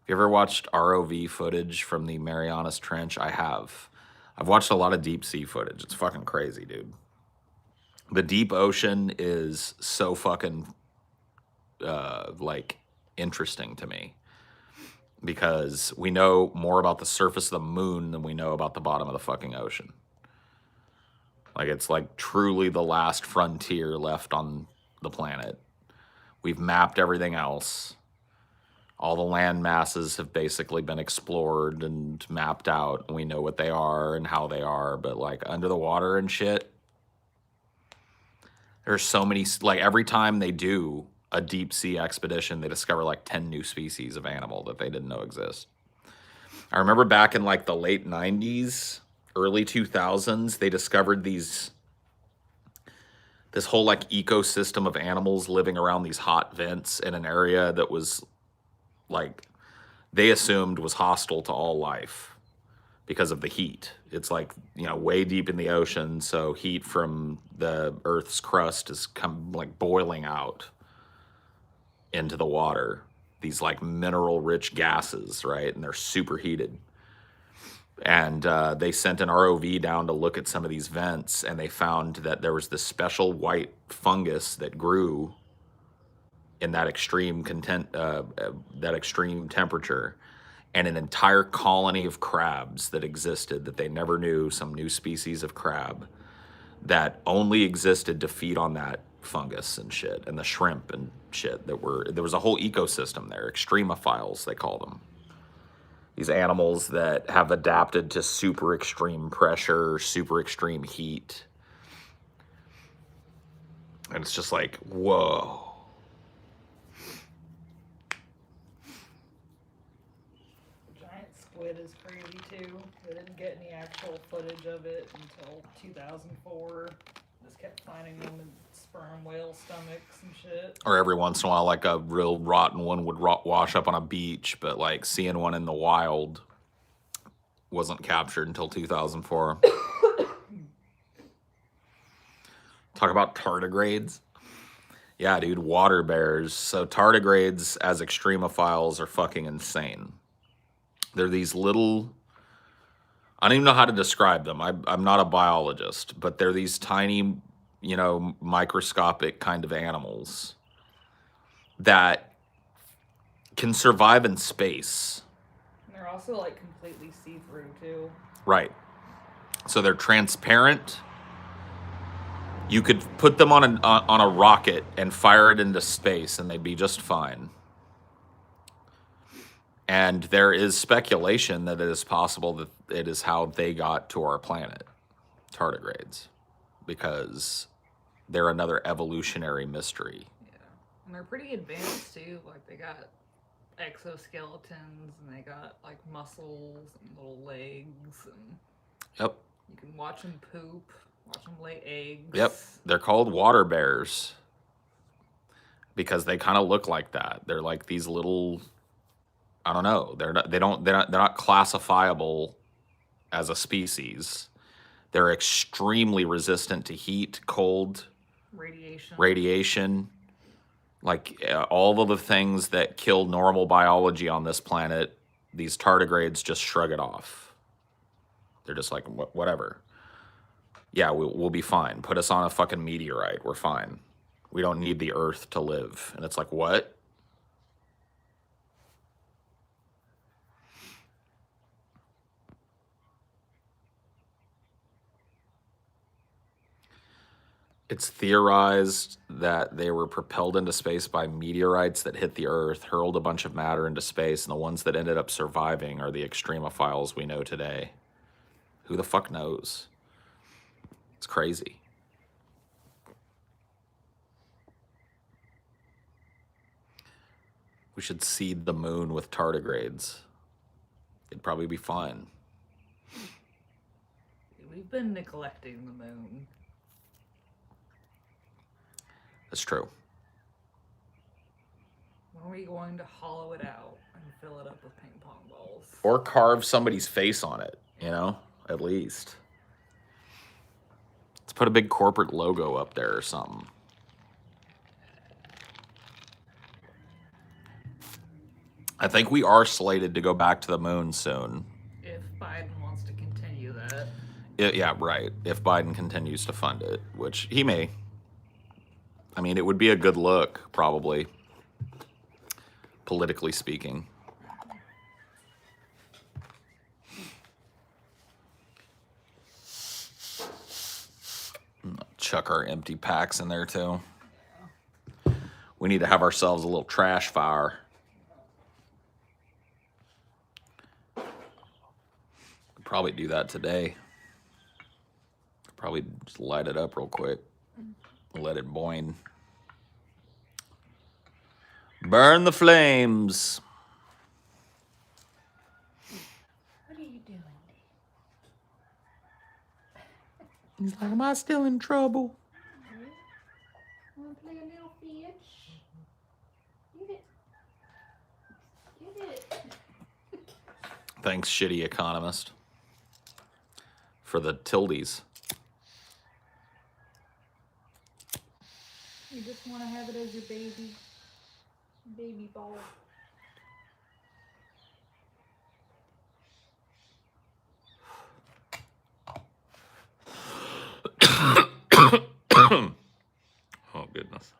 you ever watched ROV footage from the Marianas Trench? I have. I've watched a lot of deep sea footage. It's fucking crazy, dude. The deep ocean is so fucking like interesting to me because we know more about the surface of the moon than we know about the bottom of the fucking ocean. Like it's like truly the last frontier left on the planet. We've mapped everything else. All the land masses have basically been explored and mapped out, and we know what they are and how they are, but like under the water and shit, there's so many, like every time they do a deep sea expedition, they discover like 10 new species of animal that they didn't know exist. I remember back in like the late 90s, early 2000s, they discovered this whole like ecosystem of animals living around these hot vents in an area that was like they assumed was hostile to all life because of the heat. It's like, you know, way deep in the ocean, so heat from the Earth's crust is like boiling out into the water. These like mineral rich gases, right? And they're super heated. And they sent an ROV down to look at some of these vents, and they found that there was this special white fungus that grew in that extreme temperature, and an entire colony of crabs that existed that they never knew, some new species of crab that only existed to feed on that fungus and shit, and the shrimp and shit there was a whole ecosystem there, extremophiles they call them. These animals that have adapted to super extreme pressure, super extreme heat. And it's just like, whoa. The giant squid is crazy too. They didn't get any actual footage of it until 2004. Just kept finding them in sperm whale stomachs and shit. Or every once in a while, like a real rotten one would wash up on a beach, but like seeing one in the wild wasn't captured until 2004. Talk about tardigrades. Yeah, dude, water bears. So tardigrades as extremophiles are fucking insane. They're these little I don't even know how to describe them. I'm not a biologist, but they're these tiny, microscopic kind of animals that can survive in space. And they're also like completely see-through too. Right. So they're transparent. You could put them on a rocket and fire it into space, and they'd be just fine. And there is speculation that it is possible that it is how they got to our planet, tardigrades, because they're another evolutionary mystery. Yeah, and they're pretty advanced too. Like they got exoskeletons and they got like muscles and little legs, and Yep. you can watch them poop, watch them lay eggs. Yep. They're called water bears because they kind of look like that. They're like these little, I don't know. They're not classifiable as a species. They're extremely resistant to heat, cold, radiation. Like all of the things that kill normal biology on this planet, these tardigrades just shrug it off. They're just like, whatever. Yeah, we'll be fine. Put us on a fucking meteorite. We're fine. We don't need the Earth to live. And it's like, what? It's theorized that they were propelled into space by meteorites that hit the Earth, hurled a bunch of matter into space, and the ones that ended up surviving are the extremophiles we know today. Who the fuck knows? It's crazy. We should seed the moon with tardigrades. It'd probably be fun. We've been neglecting the moon. That's true. When are we going to hollow it out and fill it up with ping pong balls? Or carve somebody's face on it, at least. Let's put a big corporate logo up there or something. I think we are slated to go back to the moon soon. If Biden wants to continue that. Yeah, right. If Biden continues to fund it, which he may. I mean, it would be a good look, probably, politically speaking. Chuck our empty packs in there, too. We need to have ourselves a little trash fire. Could probably do that today. Probably just light it up real quick. Let it boil. Burn the flames. What are you doing? He's like, am I still in trouble? Want to play a little fish? Get it. Get it. Thanks, shitty economist, for the tildes. You just want to have it as your baby ball. Oh, goodness.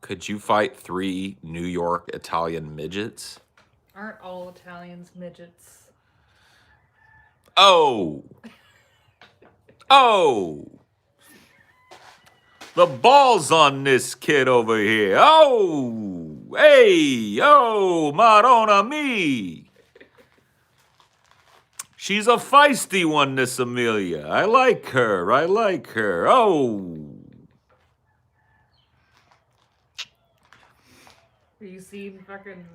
Could you fight 3 New York Italian midgets? Aren't all Italians midgets? Oh! Oh! The balls on this kid over here. Oh! Hey! Oh, Madonna me! She's a feisty one, this Amelia. I like her. Oh! Have you seen fucking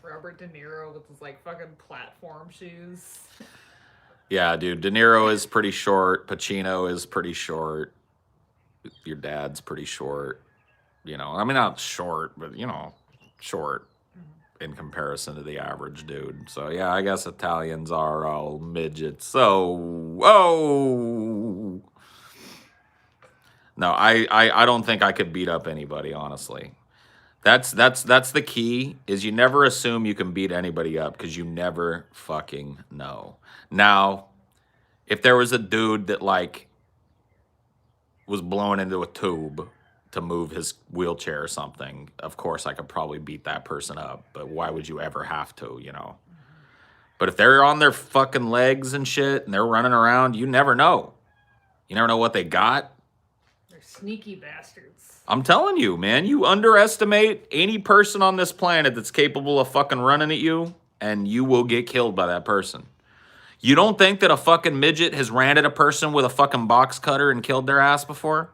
Robert De Niro with his like fucking platform shoes? Yeah, dude. De Niro is pretty short. Pacino is pretty short. Your dad's pretty short. I mean, not short, but, short in comparison to the average dude. So, yeah, I guess Italians are all midgets. So, oh. No, I don't think I could beat up anybody, honestly. That's the key, is you never assume you can beat anybody up because you never fucking know. Now, if there was a dude that like was blown into a tube to move his wheelchair or something, of course I could probably beat that person up, but why would you ever have to, you know? But if they're on their fucking legs and shit and they're running around, you never know. You never know what they got. They're sneaky bastards. I'm telling you, man, you underestimate any person on this planet that's capable of fucking running at you, and you will get killed by that person. You don't think that a fucking midget has ran at a person with a fucking box cutter and killed their ass before?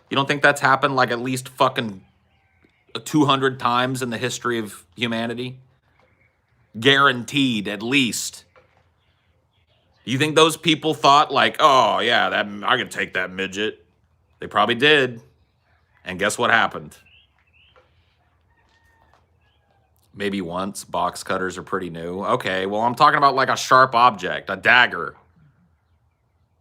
You don't think that's happened like at least fucking 200 times in the history of humanity? Guaranteed, at least. You think those people thought like, oh yeah, that I could take that midget? They probably did. And guess what happened? Maybe once. Box cutters are pretty new. Okay, well, I'm talking about like a sharp object, a dagger,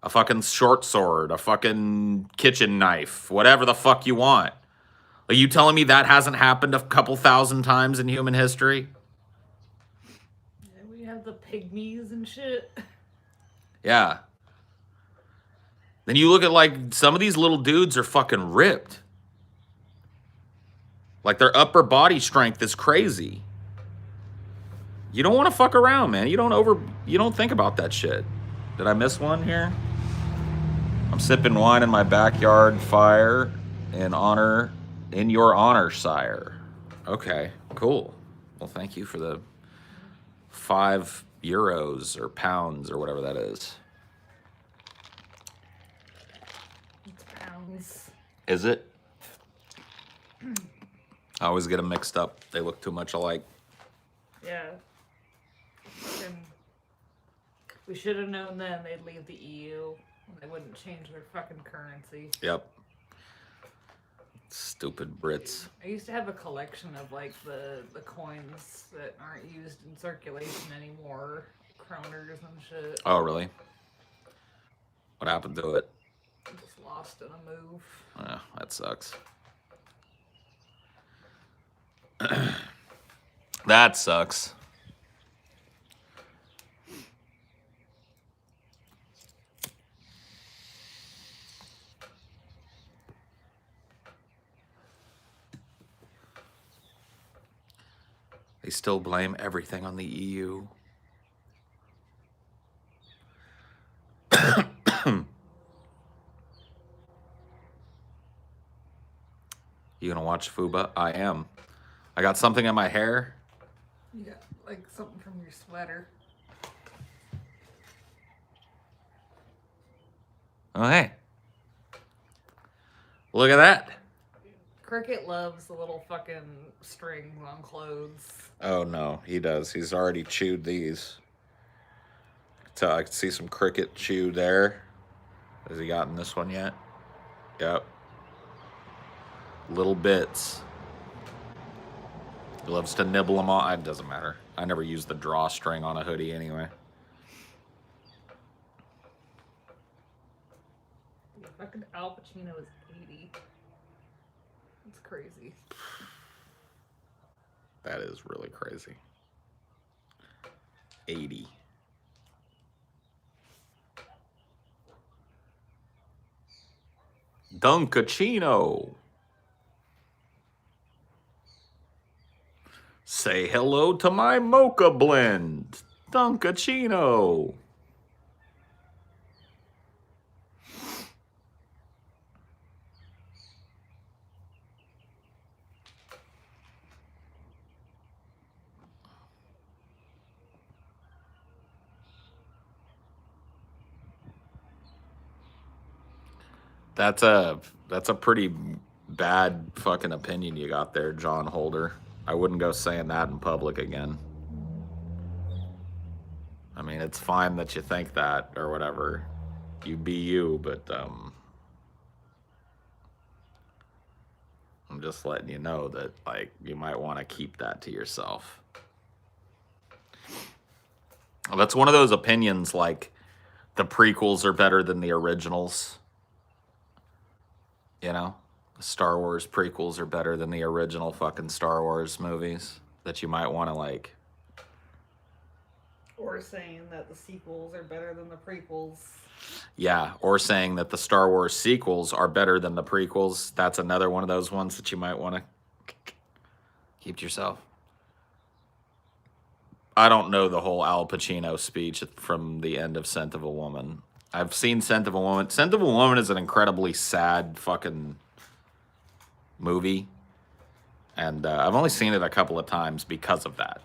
a fucking short sword, a fucking kitchen knife, whatever the fuck you want. Are you telling me that hasn't happened a couple thousand times in human history? Yeah, we have the pygmies and shit. Yeah. Then you look at like some of these little dudes are fucking ripped. Like their upper body strength is crazy. You don't want to fuck around, man. You don't think about that shit. Did I miss one here? I'm sipping wine in my backyard fire in your honor, sire. Okay, cool. Well, thank you for the €5 or pounds or whatever that is. It's pounds. Is it? I always get them mixed up. They look too much alike. Yeah. And we should have known then they'd leave the EU and they wouldn't change their fucking currency. Yep. Stupid Brits. I used to have a collection of like the coins that aren't used in circulation anymore. Kroners and shit. Oh, really? What happened to it? Just lost in a move. Oh, that sucks. That sucks. They still blame everything on the EU. You gonna watch Foobah? I am. I got something in my hair. You got like something from your sweater. Oh, hey. Look at that. Cricket loves the little fucking strings on clothes. Oh, no, he does. He's already chewed these. So I can see some cricket chew there. Has he gotten this one yet? Yep. Little bits. He loves to nibble them all. It doesn't matter. I never use the drawstring on a hoodie anyway. Fucking Al Pacino is 80. It's crazy. That is really crazy. 80. Dunkachino. Say hello to my mocha blend. Dunkachino. That's a pretty bad fucking opinion you got there, John Holder. I wouldn't go saying that in public again. I mean, it's fine that you think that or whatever. You be you, but I'm just letting you know that like you might want to keep that to yourself. That's one of those opinions like the prequels are better than the originals. You know? Star Wars prequels are better than the original fucking Star Wars movies. That you might want to like. Or saying that the sequels are better than the prequels. Yeah, or saying that the Star Wars sequels are better than the prequels. That's another one of those ones that you might want to keep to yourself. I don't know the whole Al Pacino speech from the end of Scent of a Woman. I've seen Scent of a Woman. Scent of a Woman is an incredibly sad fucking movie. And I've only seen it a couple of times because of that.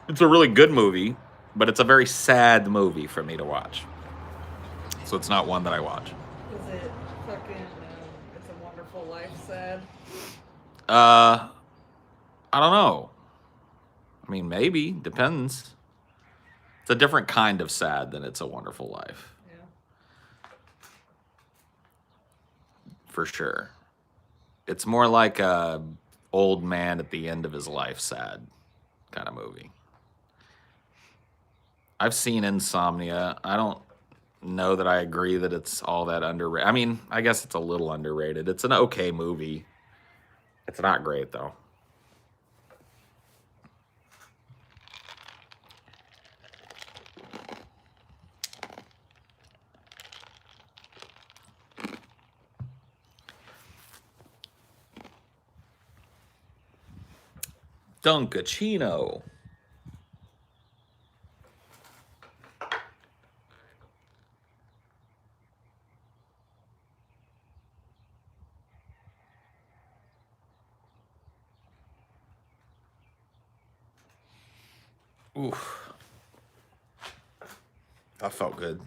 It's a really good movie, but it's a very sad movie for me to watch. So it's not one that I watch. Is it fucking It's a Wonderful Life sad? I don't know. I mean, maybe. Depends. It's a different kind of sad than It's a Wonderful Life. Yeah. For sure. It's more like a old man at the end of his life sad kind of movie. I've seen Insomnia. I don't know that I agree that it's all that underrated. I mean, I guess it's a little underrated. It's an okay movie. It's not great, though. Dunkachino. Oof. That felt good.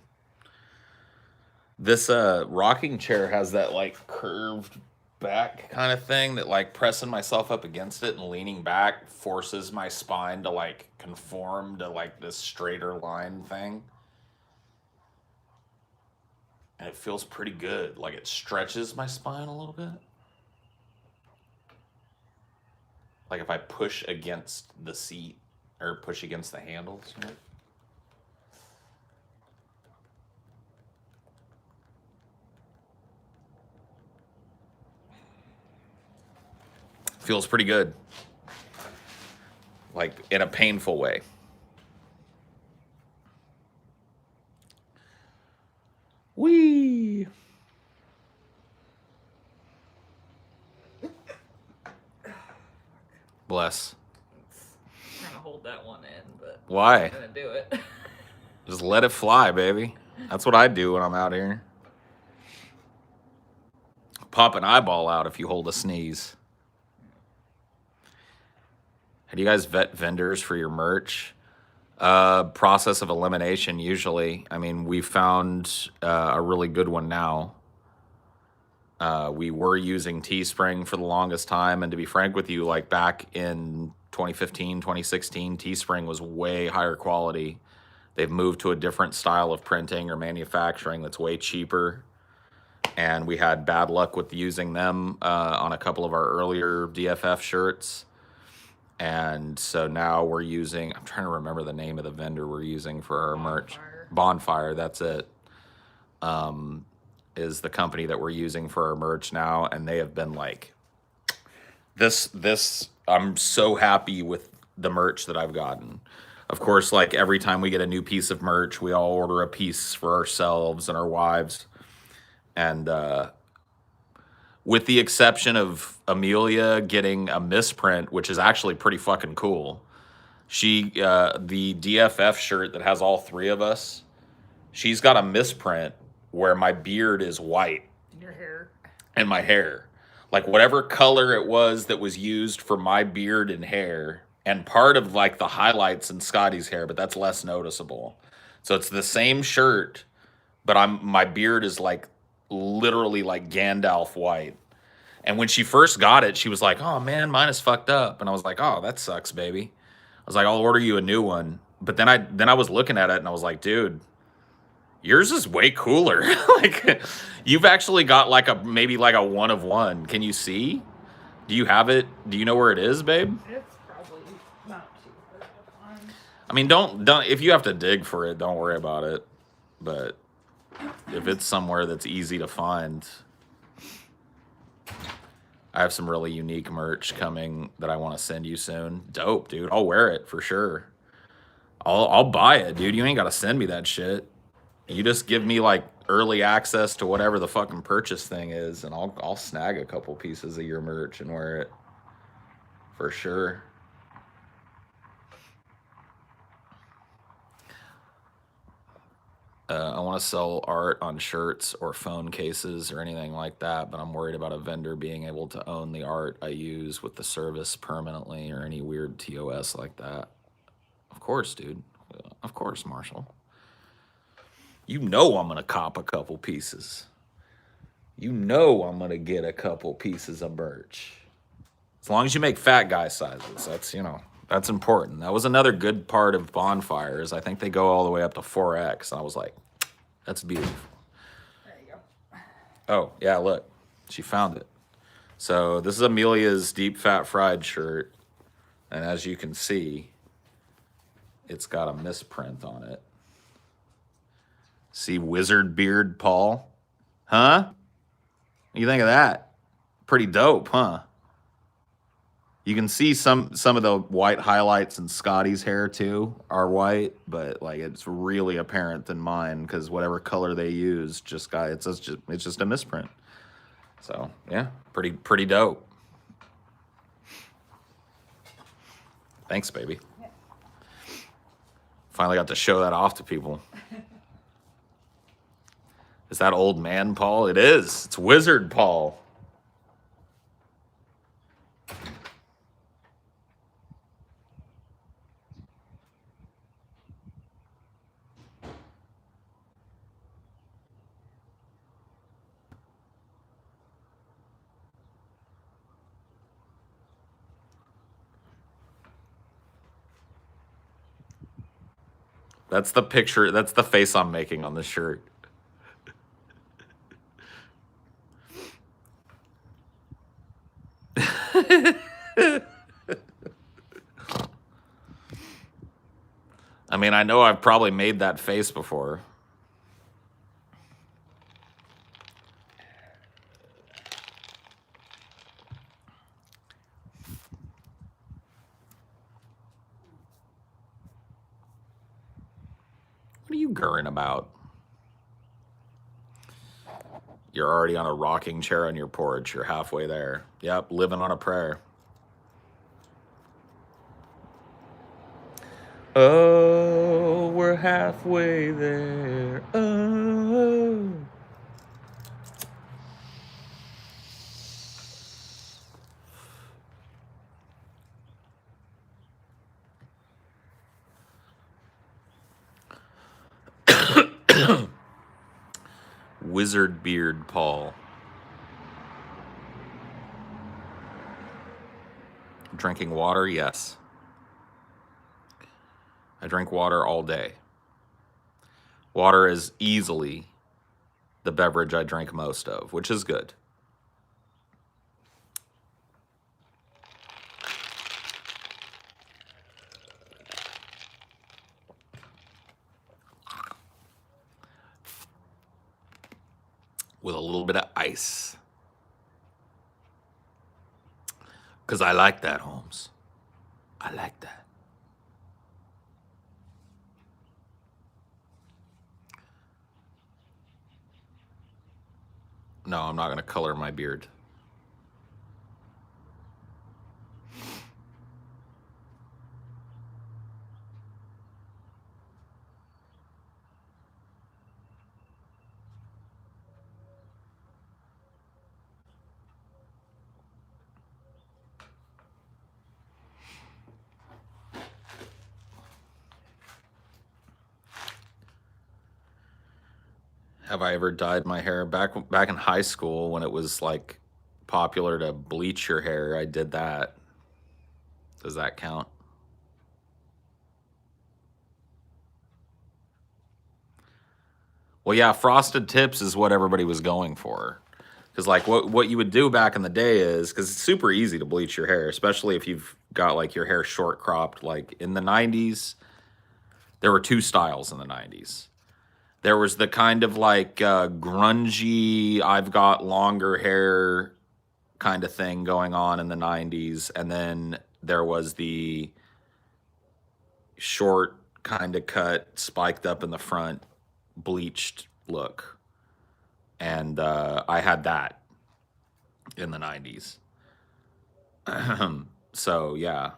This rocking chair has that like curved back kind of thing that like pressing myself up against it and leaning back forces my spine to like conform to like this straighter line thing. And it feels pretty good. Like it stretches my spine a little bit. Like if I push against the seat or push against the handles, you know? Feels pretty good. Like in a painful way. Whee! Bless. I'm trying to hold that one in, but Why? I'm gonna do it. Just let it fly, baby. That's what I do when I'm out here. Pop an eyeball out if you hold a sneeze. How do you guys vet vendors for your merch? Process of elimination, usually. I mean, we found a really good one now. We were using Teespring for the longest time, and to be frank with you, like back in 2015, 2016, Teespring was way higher quality. They've moved to a different style of printing or manufacturing that's way cheaper. And we had bad luck with using them on a couple of our earlier DFF shirts. And so now we're using, I'm trying to remember the name of the vendor we're using for our merch. Bonfire, that's it. Is the company that we're using for our merch now. And they have been like, I'm so happy with the merch that I've gotten. Of course, like every time we get a new piece of merch, we all order a piece for ourselves and our wives. And with the exception of Amelia getting a misprint, which is actually pretty fucking cool. The DFF shirt that has all three of us, she's got a misprint where my beard is white. Your hair. And my hair. Like whatever color it was that was used for my beard and hair, and part of like the highlights in Scotty's hair, but that's less noticeable. So it's the same shirt, but my beard is like literally like Gandalf white. And when she first got it, she was like, "Oh man, mine is fucked up." And I was like, "Oh, that sucks, baby." I was like, "I'll order you a new one." But then I was looking at it and I was like, "Dude, yours is way cooler." Like you've actually got like maybe like a one of one. Can you see? Do you have it? Do you know where it is, babe? It's probably not too hard to find. I mean, don't if you have to dig for it, don't worry about it. But if it's somewhere that's easy to find, I have some really unique merch coming that I want to send you soon. Dope, dude. I'll wear it for sure. I'll buy it, dude. You ain't got to send me that shit. You just give me like early access to whatever the fucking purchase thing is, and I'll snag a couple pieces of your merch and wear it for sure. I want to sell art on shirts or phone cases or anything like that, but I'm worried about a vendor being able to own the art I use with the service permanently or any weird TOS like that. Of course, dude. Of course, Marshall. You know I'm going to cop a couple pieces. You know I'm going to get a couple pieces of merch. As long as you make fat guy sizes, that's important. That was another good part of bonfires. I think they go all the way up to 4X. And I was like, that's beautiful. There you go. Oh, yeah, look. She found it. So this is Amelia's deep fat fried shirt. And as you can see, it's got a misprint on it. See Wizard Beard Paul? Huh? What do you think of that? Pretty dope, huh? You can see some of the white highlights in Scotty's hair too are white, but like it's really apparent in mine because whatever color they use it's just a misprint. So yeah, pretty dope. Thanks, baby. Yeah. Finally got to show that off to people. Is that old man Paul? It is. It's Wizard Paul. That's the picture. That's the face I'm making on the shirt. I mean, I know I've probably made that face before. What are you gurring about? You're already on a rocking chair on your porch. You're halfway there. Yep, living on a prayer. Oh, we're halfway there. Oh. Wizard Beard Paul. Drinking water? Yes. I drink water all day. Water is easily the beverage I drink most of, which is good. With a little bit of ice. Because I like that, Holmes. I like that. No, I'm not going to color my beard. Have I ever dyed my hair? Back in high school when it was like popular to bleach your hair, I did that. Does that count? Well, yeah, frosted tips is what everybody was going for. Because like what you would do back in the day is, because it's super easy to bleach your hair, especially if you've got like your hair short cropped. Like in the 90s, there were two styles in the 90s. There was the kind of like grungy, I've got longer hair kind of thing going on in the 90s, and then there was the short kind of cut, spiked up in the front, bleached look. And I had that in the 90s. So, yeah.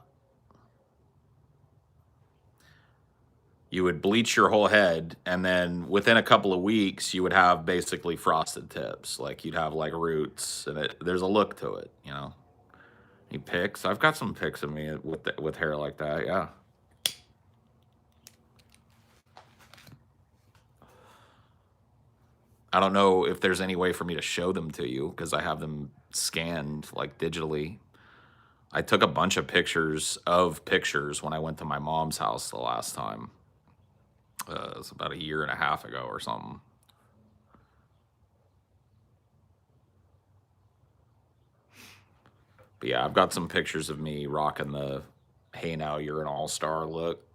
You would bleach your whole head, and then within a couple of weeks, you would have basically frosted tips. Like, you'd have like roots, and there's a look to it, you know? Any pics? I've got some pics of me with hair like that, yeah. I don't know if there's any way for me to show them to you because I have them scanned like digitally. I took a bunch of pictures of pictures when I went to my mom's house the last time. It was about a year and a half ago or something. But yeah, I've got some pictures of me rocking the "Hey now you're an all-star" look.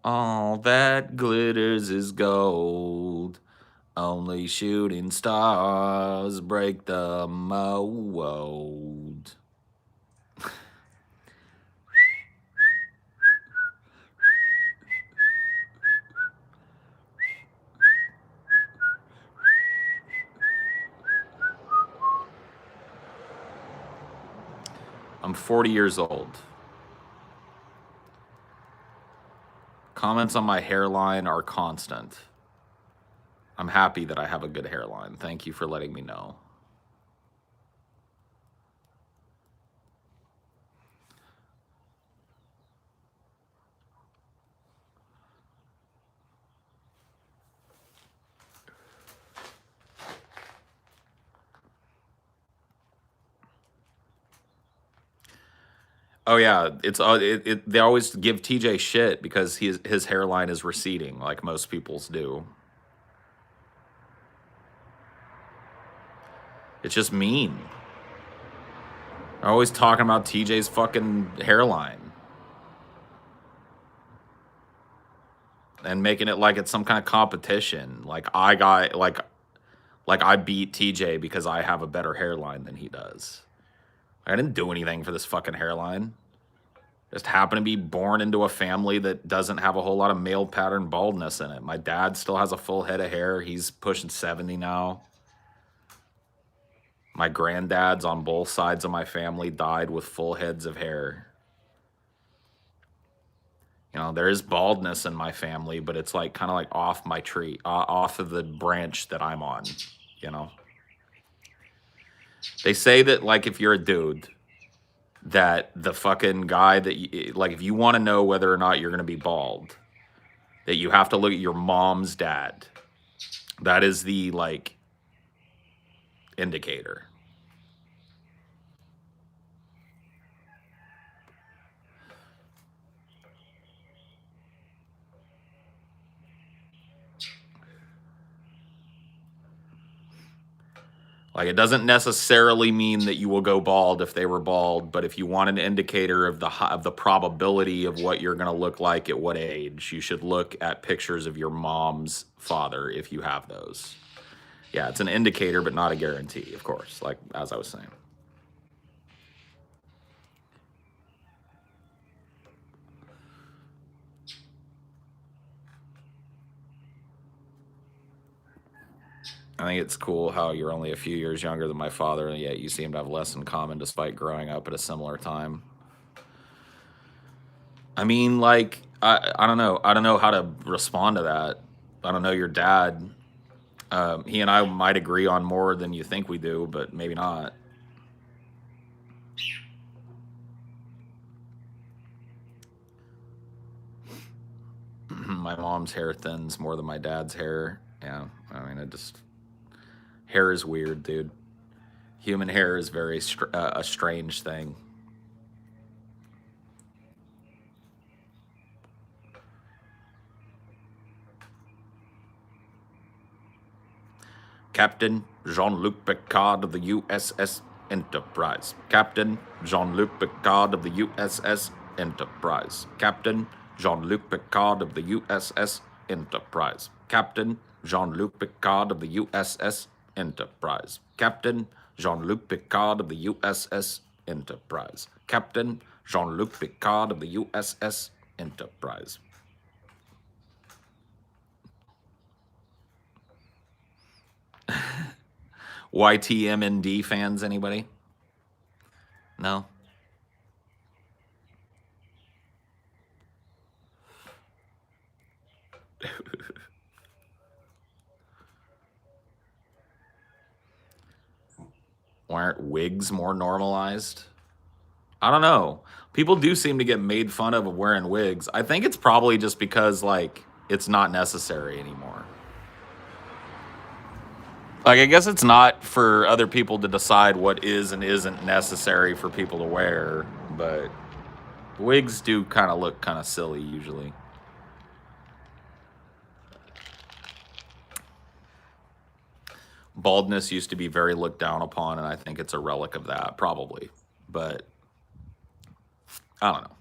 All that glitters is gold. Only shooting stars break the mold. I'm 40 years old. Comments on my hairline are constant. I'm happy that I have a good hairline. Thank you for letting me know. Oh yeah, they always give TJ shit because his hairline is receding like most people's do. It's just mean. They're always talking about TJ's fucking hairline and making it like it's some kind of competition. Like I beat TJ because I have a better hairline than he does. I didn't do anything for this fucking hairline. Just happen to be born into a family that doesn't have a whole lot of male pattern baldness in it. My dad still has a full head of hair. He's pushing 70 now. My granddads on both sides of my family died with full heads of hair. You know, there is baldness in my family, but it's like kind of like off my tree, off of the branch that I'm on, you know? They say that, like, if you're a dude, that the fucking guy that, like, if you want to know whether or not you're going to be bald, that you have to look at your mom's dad. That is the, like, indicator. Like, it doesn't necessarily mean that you will go bald if they were bald, but if you want an indicator of the probability of what you're going to look like at what age, you should look at pictures of your mom's father if you have those. Yeah, it's an indicator, but not a guarantee, of course, like as I was saying. I think it's cool how you're only a few years younger than my father, and yet you seem to have less in common despite growing up at a similar time. I mean, like, I don't know. I don't know how to respond to that. I don't know your dad. He and I might agree on more than you think we do, but maybe not. My mom's hair thins more than my dad's hair. Yeah, I mean, hair is weird, dude. Human hair is very a strange thing. Captain Jean-Luc Picard of the USS Enterprise. Captain Jean-Luc Picard of the USS Enterprise. Captain Jean-Luc Picard of the USS Enterprise. Captain Jean-Luc Picard of the USS Enterprise. Captain Jean-Luc Picard of the USS Enterprise. Captain Jean-Luc Picard of the USS Enterprise. YTMND fans, anybody? No? Why aren't wigs more normalized? I don't know. People do seem to get made fun of wearing wigs. I think it's probably just because, like, it's not necessary anymore. Like, I guess it's not for other people to decide what is and isn't necessary for people to wear, but wigs do kind of look kind of silly usually. Baldness used to be very looked down upon, and I think it's a relic of that, probably. But I don't know.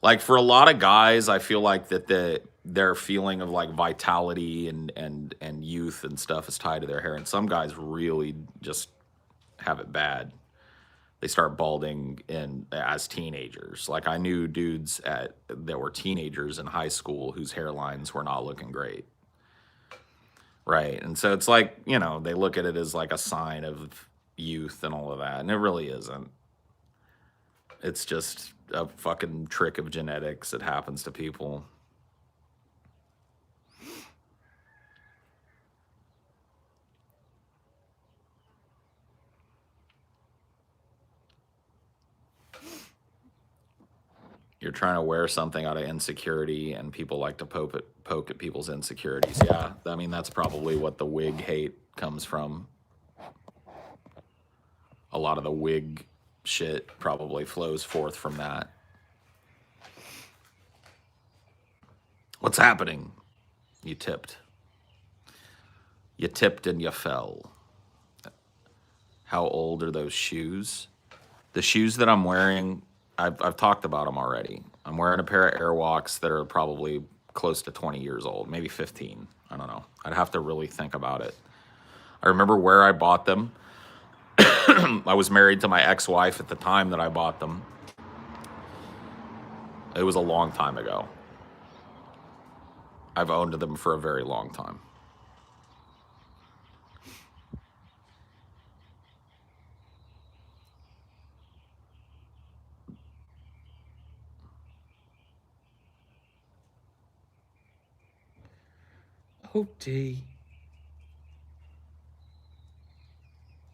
Like, for a lot of guys, I feel like that their feeling of like vitality and youth and stuff is tied to their hair, and some guys really just have it bad. They start balding as teenagers. Like, I knew dudes that were teenagers in high school whose hairlines were not looking great. Right. And so it's like, you know, they look at it as like a sign of youth and all of that. And it really isn't. It's just a fucking trick of genetics that happens to people. You're trying to wear something out of insecurity, and people like to poke at people's insecurities. Yeah, I mean, that's probably what the wig hate comes from. A lot of the wig shit probably flows forth from that. What's happening? You tipped. You tipped and you fell. How old are those shoes? The shoes that I'm wearing, I've talked about them already. I'm wearing a pair of Airwalks that are probably close to 20 years old, maybe 15. I don't know. I'd have to really think about it. I remember where I bought them. I was married to my ex-wife at the time that I bought them. It was a long time ago. I've owned them for a very long time. Oh, D.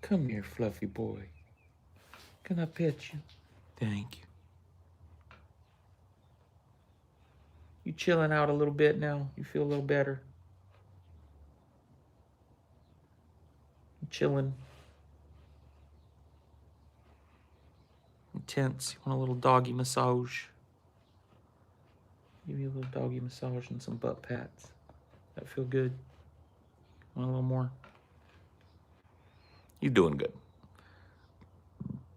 Come here, fluffy boy. Can I pet you? Thank you. You chilling out a little bit now? You feel a little better? You chilling? Intense. You want a little doggy massage? Give you a little doggy massage and some butt pats. That feel good? Want a little more? You're doing good.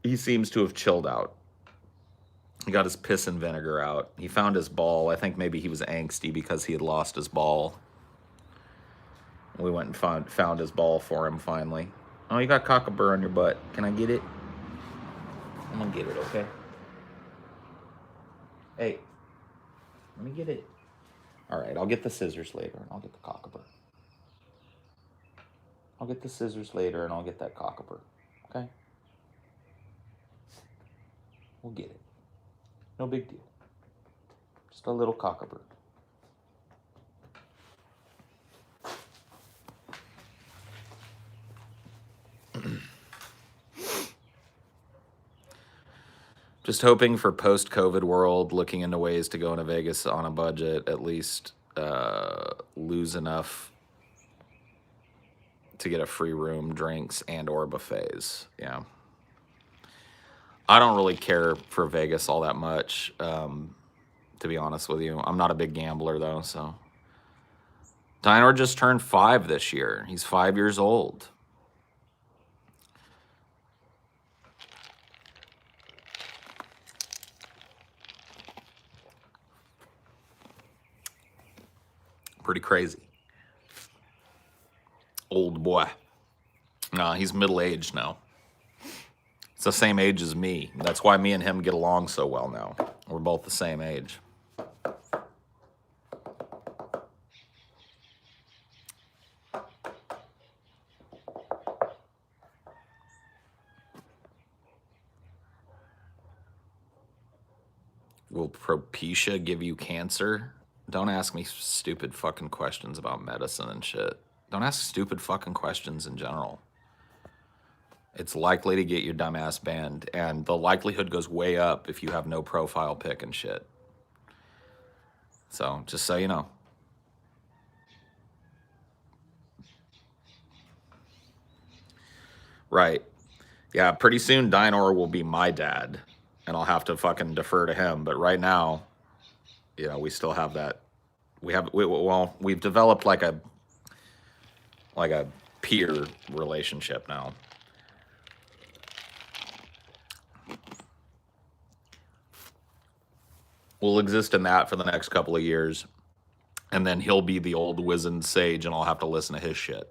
He seems to have chilled out. He got his piss and vinegar out. He found his ball. I think maybe he was angsty because he had lost his ball. We went and found his ball for him finally. Oh, you got cockabur on your butt. Can I get it? I'm gonna get it, okay? Hey, let me get it. All right, I'll get the scissors later, and I'll get the cockabur. I'll get the scissors later, and I'll get that cockabur, okay? We'll get it. No big deal. Just a little cockabur. Just hoping for post-COVID world, looking into ways to go into Vegas on a budget, at least lose enough to get a free room, drinks, and or buffets. Yeah. I don't really care for Vegas all that much, to be honest with you. I'm not a big gambler, though, so. Dynor just turned 5 this year. He's 5 years old. Pretty crazy. Old boy. Nah, he's middle-aged now. It's the same age as me. That's why me and him get along so well now. We're both the same age. Will Propecia give you cancer? Don't ask me stupid fucking questions about medicine and shit. Don't ask stupid fucking questions in general. It's likely to get your dumbass banned, and the likelihood goes way up if you have no profile pic and shit. So, just so you know. Right. Yeah, pretty soon Dinor will be my dad, and I'll have to fucking defer to him. But right now, you know, we still have that. We've developed like a peer relationship now. We'll exist in that for the next couple of years, and then he'll be the old wizened sage, and I'll have to listen to his shit.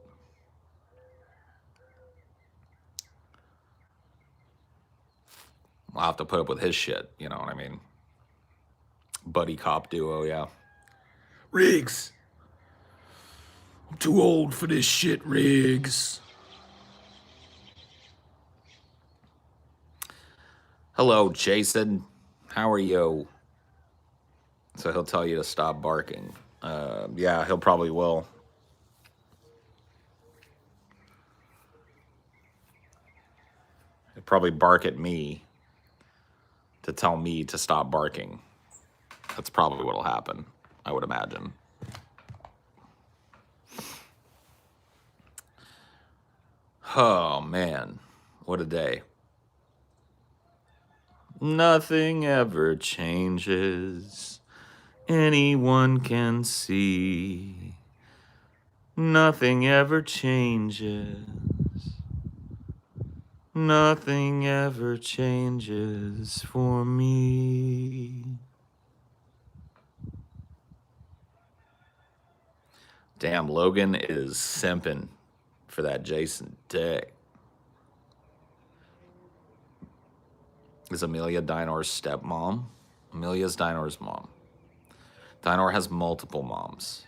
I'll have to put up with his shit, you know what I mean? Buddy cop duo, yeah. Riggs! I'm too old for this shit, Riggs. Hello, Jason. How are you? So he'll tell you to stop barking. Yeah, he'll probably will. He'll probably bark at me to tell me to stop barking. That's probably what'll happen, I would imagine. Oh, man. What a day. Nothing ever changes. Anyone can see. Nothing ever changes. Nothing ever changes for me. Damn, Logan is simping for that Jason dick. Is Amelia Dinor's stepmom? Amelia's Dinor's mom. Dinor has multiple moms.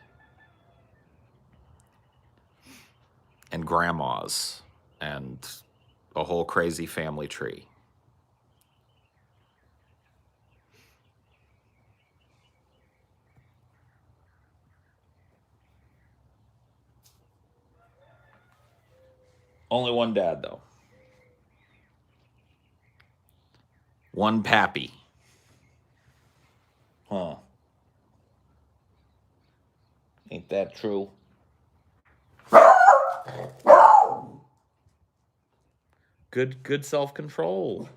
And grandmas. And a whole crazy family tree. Only one dad, though. One pappy. Huh. Ain't that true? Good self-control.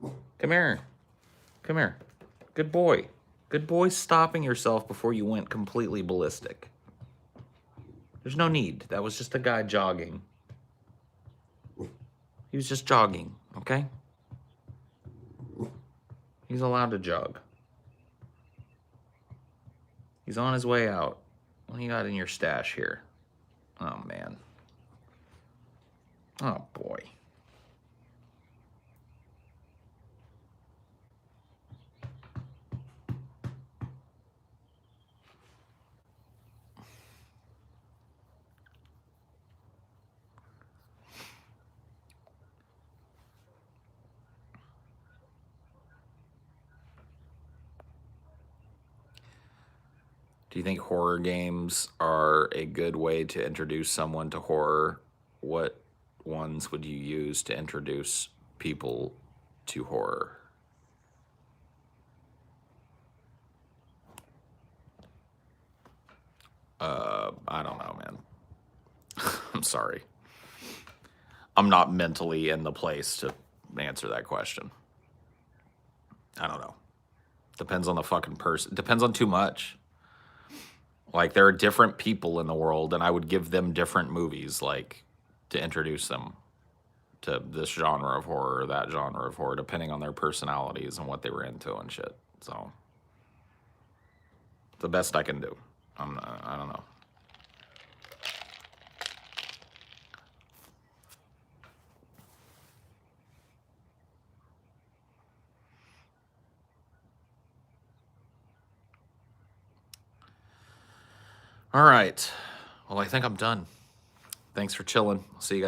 Come here. Come here. Good boy. Good boy stopping yourself before you went completely ballistic. There's no need. That was just a guy jogging. He was just jogging, okay? He's allowed to jog. He's on his way out. What do you got in your stash here? Oh, man. Oh, boy. Do you think horror games are a good way to introduce someone to horror? What ones would you use to introduce people to horror? I don't know, man. I'm sorry. I'm not mentally in the place to answer that question. I don't know. Depends on the fucking person. Depends on too much. Like, there are different people in the world, and I would give them different movies, like, to introduce them to this genre of horror or that genre of horror, depending on their personalities and what they were into and shit. So, the best I can do. I don't know. All right. Well, I think I'm done. Thanks for chilling. I'll see you guys.